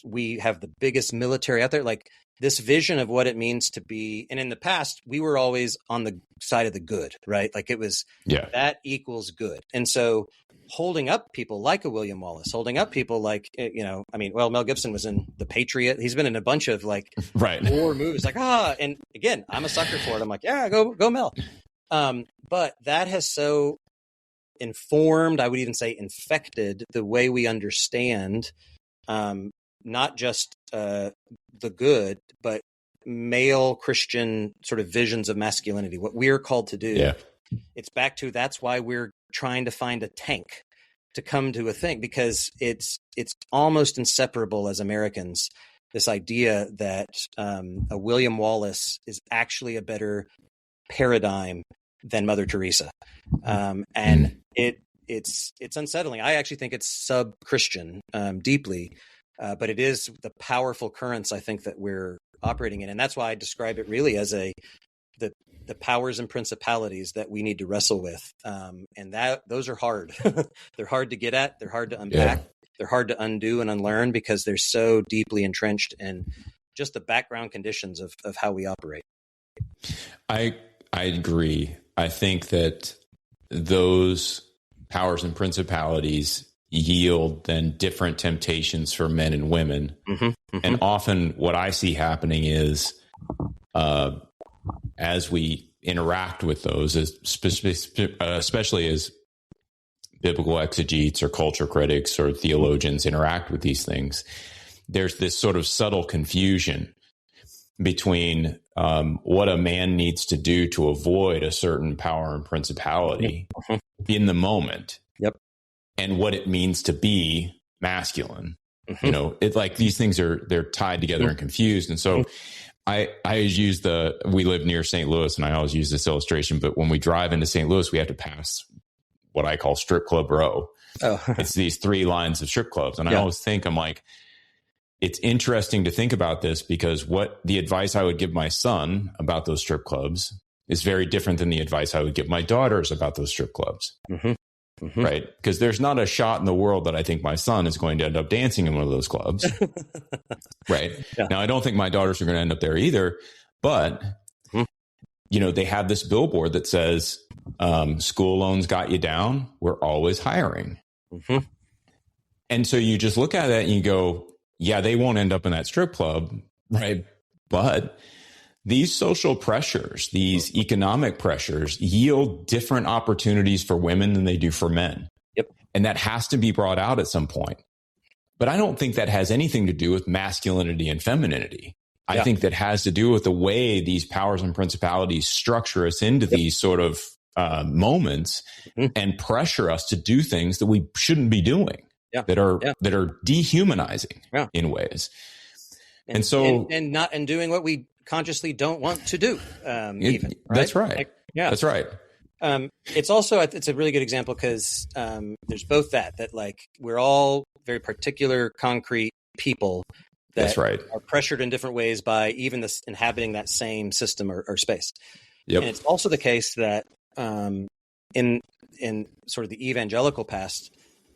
F: We have the biggest military out there. Like, this vision of what it means to be, and in the past, we were always on the side of the good, right? Like, it was that equals good. And so holding up people like a William Wallace, holding up people like, Mel Gibson was in The Patriot. He's been in a bunch of like war movies, like, and again, I'm a sucker for it. I'm like, yeah, go Mel. But that has so informed, I would even say infected, the way we understand not just the good, but male Christian sort of visions of masculinity, what we're called to do. Yeah. It's back to, that's why we're trying to find a tank to come to a thing, because it's almost inseparable as Americans, this idea that a William Wallace is actually a better paradigm than Mother Teresa. And it's unsettling. I actually think it's sub-Christian deeply, but it is the powerful currents, I think, that we're operating in. And that's why I describe it really as the powers and principalities that we need to wrestle with. And those are hard. They're hard to get at. They're hard to unpack. Yeah. They're hard to undo and unlearn, because they're so deeply entrenched in just the background conditions of how we operate.
G: I agree. I think that those powers and principalities yield then different temptations for men and women. And often what I see happening is, as we interact with those, especially as biblical exegetes or culture critics or theologians interact with these things, there's this sort of subtle confusion between what a man needs to do to avoid a certain power and principality in the moment, and what it means to be masculine. It's like these things they're tied together and confused. And so I always use we live near St. Louis, and I always use this illustration, but when we drive into St. Louis, we have to pass what I call strip club row. It's these 3 lines of strip clubs. And I always think, I'm like, it's interesting to think about this, because what the advice I would give my son about those strip clubs is very different than the advice I would give my daughters about those strip clubs. Right? Because there's not a shot in the world that I think my son is going to end up dancing in one of those clubs. Right. Yeah. Now, I don't think my daughters are going to end up there either, but they have this billboard that says, school loans got you down. We're always hiring. And so you just look at that and you go, yeah, they won't end up in that strip club. Right. But these social pressures, these economic pressures, yield different opportunities for women than they do for men. And that has to be brought out at some point. But I don't think that has anything to do with masculinity and femininity. I think that has to do with the way these powers and principalities structure us into these sort of moments and pressure us to do things that we shouldn't be doing, that are dehumanizing in ways. And so
F: and doing what we consciously don't want to do. Even right?
G: That's right. That's right.
F: It's also, it's a really good example, because there's both that like we're all very particular, concrete people
E: That's right.
F: are pressured in different ways by even this inhabiting that same system or space.
E: Yep.
F: And it's also the case that in sort of the evangelical past,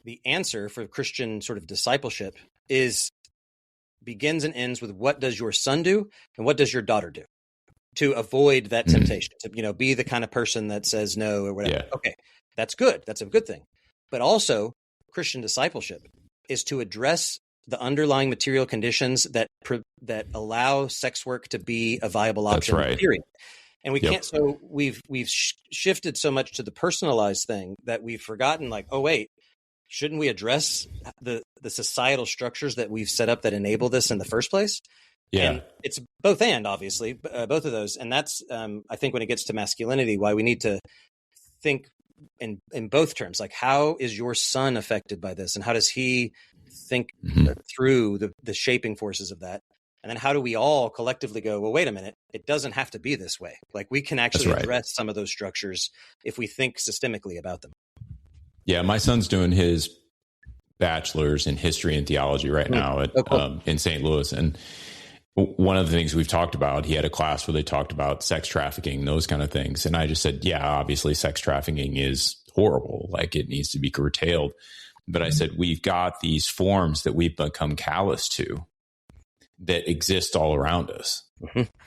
F: the answer for Christian sort of discipleship begins and ends with what does your son do and what does your daughter do to avoid that temptation, to be the kind of person that says no or whatever.
E: Yeah.
F: Okay, that's good. That's a good thing. But also Christian discipleship is to address the underlying material conditions that allow sex work to be a viable option.
E: That's right.
F: Period. And we can't. So we've shifted so much to the personalized thing that we've forgotten. Like, oh wait, shouldn't we address the societal structures that we've set up that enable this in the first place?
E: Yeah,
F: and it's both and obviously both of those. And that's I think when it gets to masculinity, why we need to think in both terms. Like, how is your son affected by this, and how does he think through the shaping forces of that? And then how do we all collectively go, well, wait a minute, it doesn't have to be this way. Like, we can actually address some of those structures if we think systemically about them.
E: Yeah, my son's doing his bachelor's in history and theology right now in St. Louis. And one of the things we've talked about, he had a class where they talked about sex trafficking, those kind of things. And I just said, yeah, obviously sex trafficking is horrible. Like, it needs to be curtailed. But I said, we've got these forms that we've become callous to that exist all around us.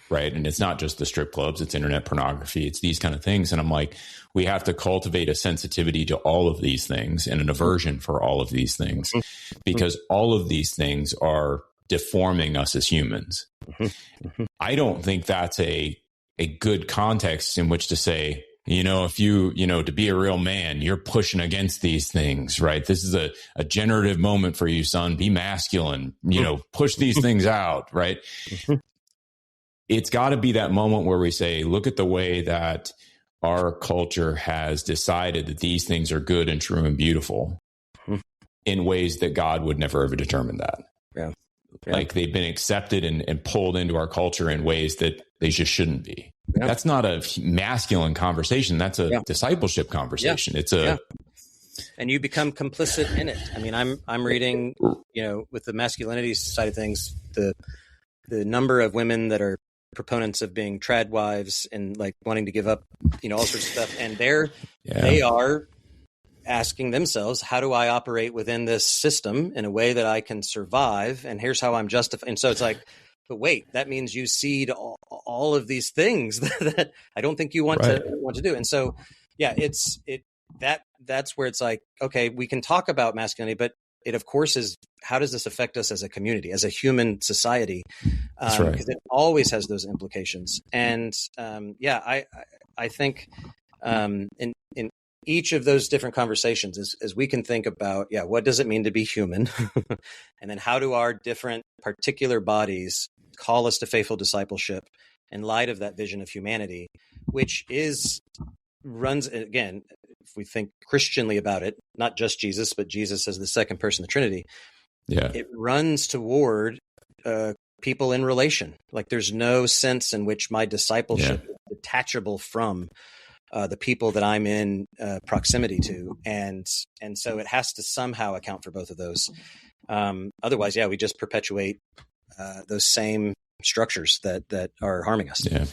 E: Right. And it's not just the strip clubs, it's internet pornography, it's these kind of things. And I'm like, we have to cultivate a sensitivity to all of these things and an aversion for all of these things, because all of these things are deforming us as humans. I don't think that's a good context in which to say, if to be a real man, you're pushing against these things, right? This is a generative moment for you, son. Be masculine, push these things out, right? It's got to be that moment where we say, look at the way that our culture has decided that these things are good and true and beautiful in ways that God would never have determined that.
F: Yeah.
E: Like, they've been accepted and pulled into our culture in ways that they just shouldn't be. Yeah. That's not a masculine conversation. That's a discipleship conversation. It's
F: and you become complicit in it. I mean, I'm reading, with the masculinity side of things, the number of women that are proponents of being trad wives and like wanting to give up, all sorts of stuff. And they are asking themselves, how do I operate within this system in a way that I can survive? And here's how I'm justified. And so it's like, but wait, that means you cede all of these things that I don't think you want to do. And so, that's where it's like, okay, we can talk about masculinity, but it of course is, how does this affect us as a community, as a human society? Because it always has those implications. And I think in each of those different conversations as we can think about, what does it mean to be human? And then how do our different particular bodies call us to faithful discipleship in light of that vision of humanity, which runs, again, if we think Christianly about it, not just Jesus, but Jesus as the second person of the Trinity, it runs toward people in relation. Like, there's no sense in which my discipleship is detachable from the people that I'm in proximity to. And so it has to somehow account for both of those. Otherwise, we just perpetuate those same structures that are harming us.
E: Yeah.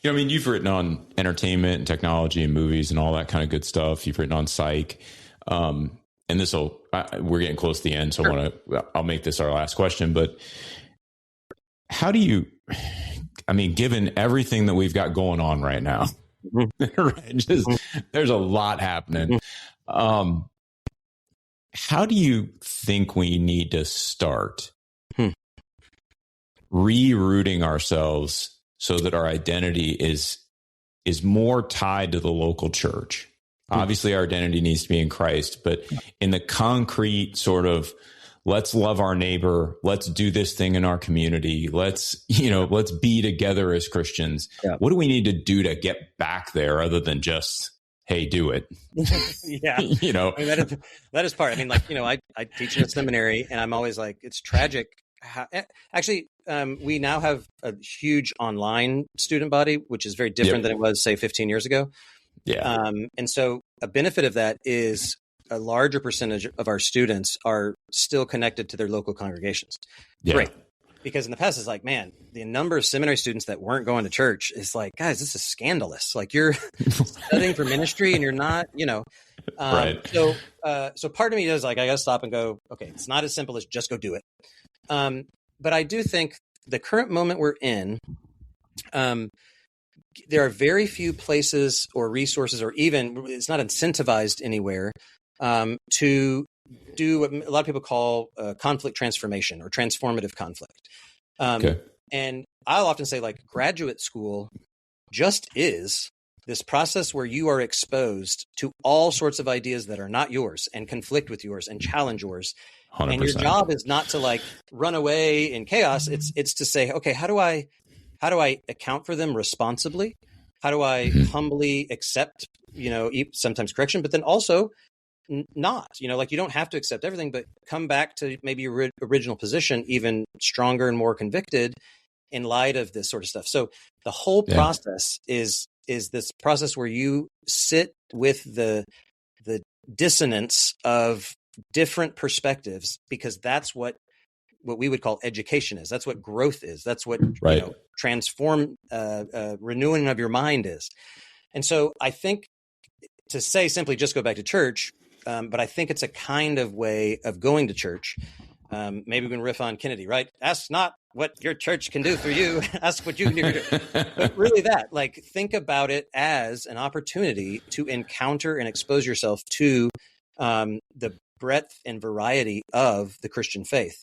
E: I mean, you've written on entertainment and technology and movies and all that kind of good stuff. You've written on psych. And we're getting close to the end, so I'll make this our last question. But how do you, given everything that we've got going on right now, there's a lot happening. How do you think we need to start rerouting ourselves so that our identity is more tied to the local church? Obviously, our identity needs to be in Christ, but in the concrete sort of, let's love our neighbor, let's do this thing in our community, let's be together as Christians. Yeah. What do we need to do to get back there other than just, hey, do it?
F: That is part. I teach in a seminary, and I'm always like, it's tragic. We now have a huge online student body, which is very different than it was, say, 15 years ago.
E: Yeah.
F: And so a benefit of that is a larger percentage of our students are still connected to their local congregations.
E: Yeah.
F: Great. Because in the past, it's like, man, the number of seminary students that weren't going to church is like, guys, this is scandalous. Like, you're studying for ministry and you're not,
E: Right.
F: So part of me is like, I got to stop and go, okay, it's not as simple as just go do it. But I do think the current moment we're in, there are very few places or resources, or even it's not incentivized anywhere to do what a lot of people call conflict transformation or transformative conflict.
E: Okay.
F: And I'll often say, like, graduate school just is this process where you are exposed to all sorts of ideas that are not yours and conflict with yours and challenge yours.
E: 100%.
F: And your job is not to like run away in chaos. It's to say, okay, how do I account for them responsibly? How do I humbly accept, sometimes correction, but then also not, like, you don't have to accept everything, but come back to maybe your original position, even stronger and more convicted in light of this sort of stuff. So the whole process is this process where you sit with the dissonance of different perspectives, because that's what we would call education is. That's what growth is. That's what transform renewing of your mind is. And so I think to say simply just go back to church, but I think it's a kind of way of going to church. Maybe we can riff on Kennedy, right? Ask not what your church can do for you. Ask what you can do. But really think about it as an opportunity to encounter and expose yourself to the breadth and variety of the Christian faith.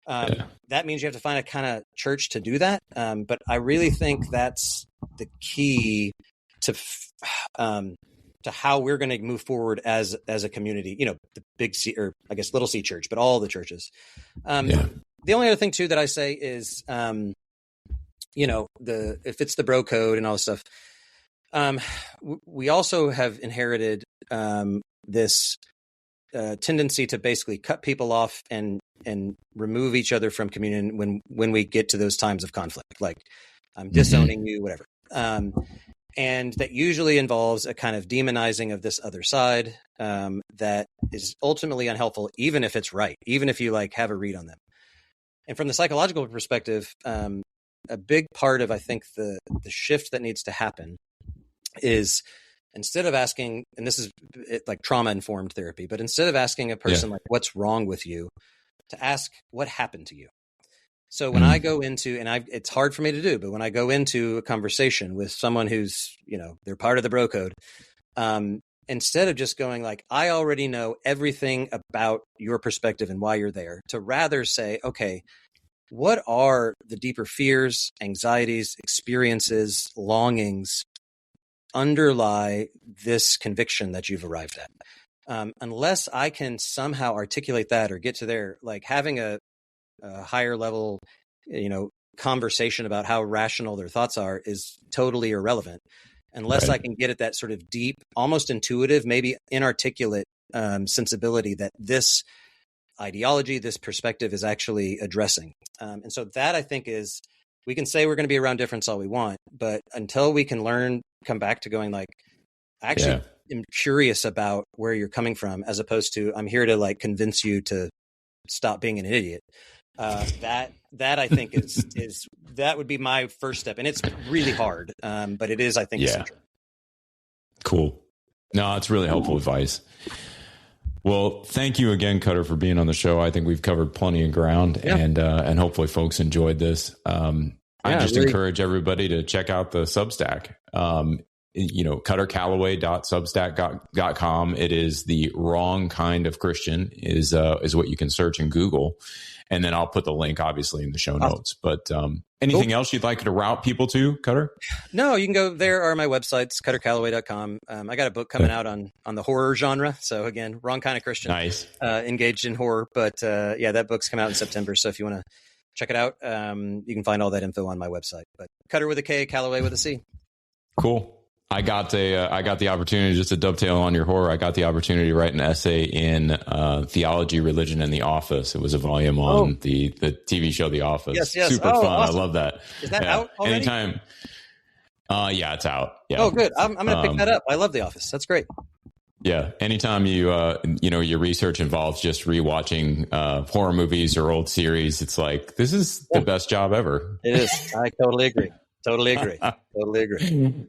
F: That means you have to find a kind of church to do that. But I really think that's the key to how we're going to move forward as a community, the big C, or I guess little C church, but all the churches. The only other thing too that I say is, if it's the bro code and all this stuff, we also have inherited this tendency to basically cut people off and remove each other from communion when we get to those times of conflict, like I'm disowning you, whatever. And that usually involves a kind of demonizing of this other side that is ultimately unhelpful, even if it's right, even if you like have a read on them. And from the psychological perspective, a big part of, I think, the shift that needs to happen is, instead of asking, and this is like trauma-informed therapy, but instead of asking a person like, what's wrong with you, to ask what happened to you. So when I go into, and it's hard for me to do, but when I go into a conversation with someone who's, they're part of the bro code, instead of just going like, I already know everything about your perspective and why you're there, to rather say, okay, what are the deeper fears, anxieties, experiences, longings underlie this conviction that you've arrived at? Unless I can somehow articulate that or get to there, like having a higher level, conversation about how rational their thoughts are is totally irrelevant. Unless I can get at that sort of deep, almost intuitive, maybe inarticulate sensibility that this ideology, this perspective is actually addressing. And so that, I think, is, we can say we're going to be around difference all we want, but until we can come back to going like, I actually am curious about where you're coming from, as opposed to I'm here to like convince you to stop being an idiot. That I think is that would be my first step, and it's really hard, but it is, I think, essential.
E: Cool. No, it's really helpful advice. Well, thank you again, Kutter, for being on the show. I think we've covered plenty of ground, and hopefully folks enjoyed this. I just encourage everybody to check out the Substack. KutterCallaway.substack.com. It is the wrong kind of Christian is what you can search in Google. And then I'll put the link obviously in the show notes, but, anything else you'd like to route people to, Kutter?
F: No, you can go there, or my website's KutterCallaway.com. I got a book coming out on the horror genre. So again, wrong kind of Christian,
E: nice,
F: engaged in horror, but, that book's come out in September. So if you want to check it out, you can find all that info on my website, but Kutter with a K, Callaway with a C.
E: Cool. I got the opportunity, just to dovetail on your horror, I got the opportunity to write an essay in Theology, Religion, and the Office. It was a volume on the TV show The Office.
F: Yes.
E: Super fun.
F: Awesome.
E: I love that.
F: Is that out already?
E: Anytime. It's out. Yeah.
F: Oh, good. I'm going to pick that up. I love The Office. That's great.
G: Yeah. Anytime your research involves just rewatching horror movies or old series, it's like, this is the best job ever.
F: It is. I totally agree. Totally agree.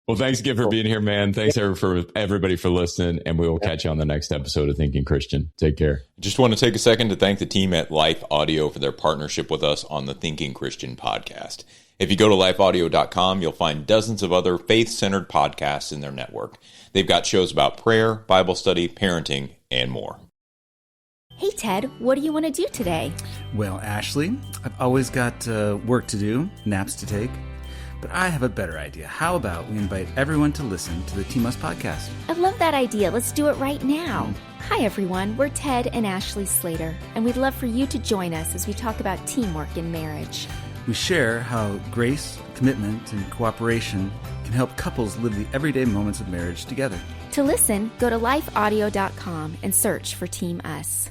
G: Well, thanks again for being here, man. Thanks for everybody for listening, and we will catch you on the next episode of Thinking Christian. Take care.
E: Just want to take a second to thank the team at Life Audio for their partnership with us on the Thinking Christian podcast. If you go to lifeaudio.com, you'll find dozens of other faith-centered podcasts in their network. They've got shows about prayer, Bible study, parenting, and more.
H: Hey, Ted, what do you want to do today?
I: Well, Ashley, I've always got work to do, naps to take. But I have a better idea. How about we invite everyone to listen to the Team Us podcast?
H: I love that idea. Let's do it right now. Hi, everyone. We're Ted and Ashley Slater, and we'd love for you to join us as we talk about teamwork in marriage.
I: We share how grace, commitment, and cooperation can help couples live the everyday moments of marriage together.
H: To listen, go to lifeaudio.com and search for Team Us.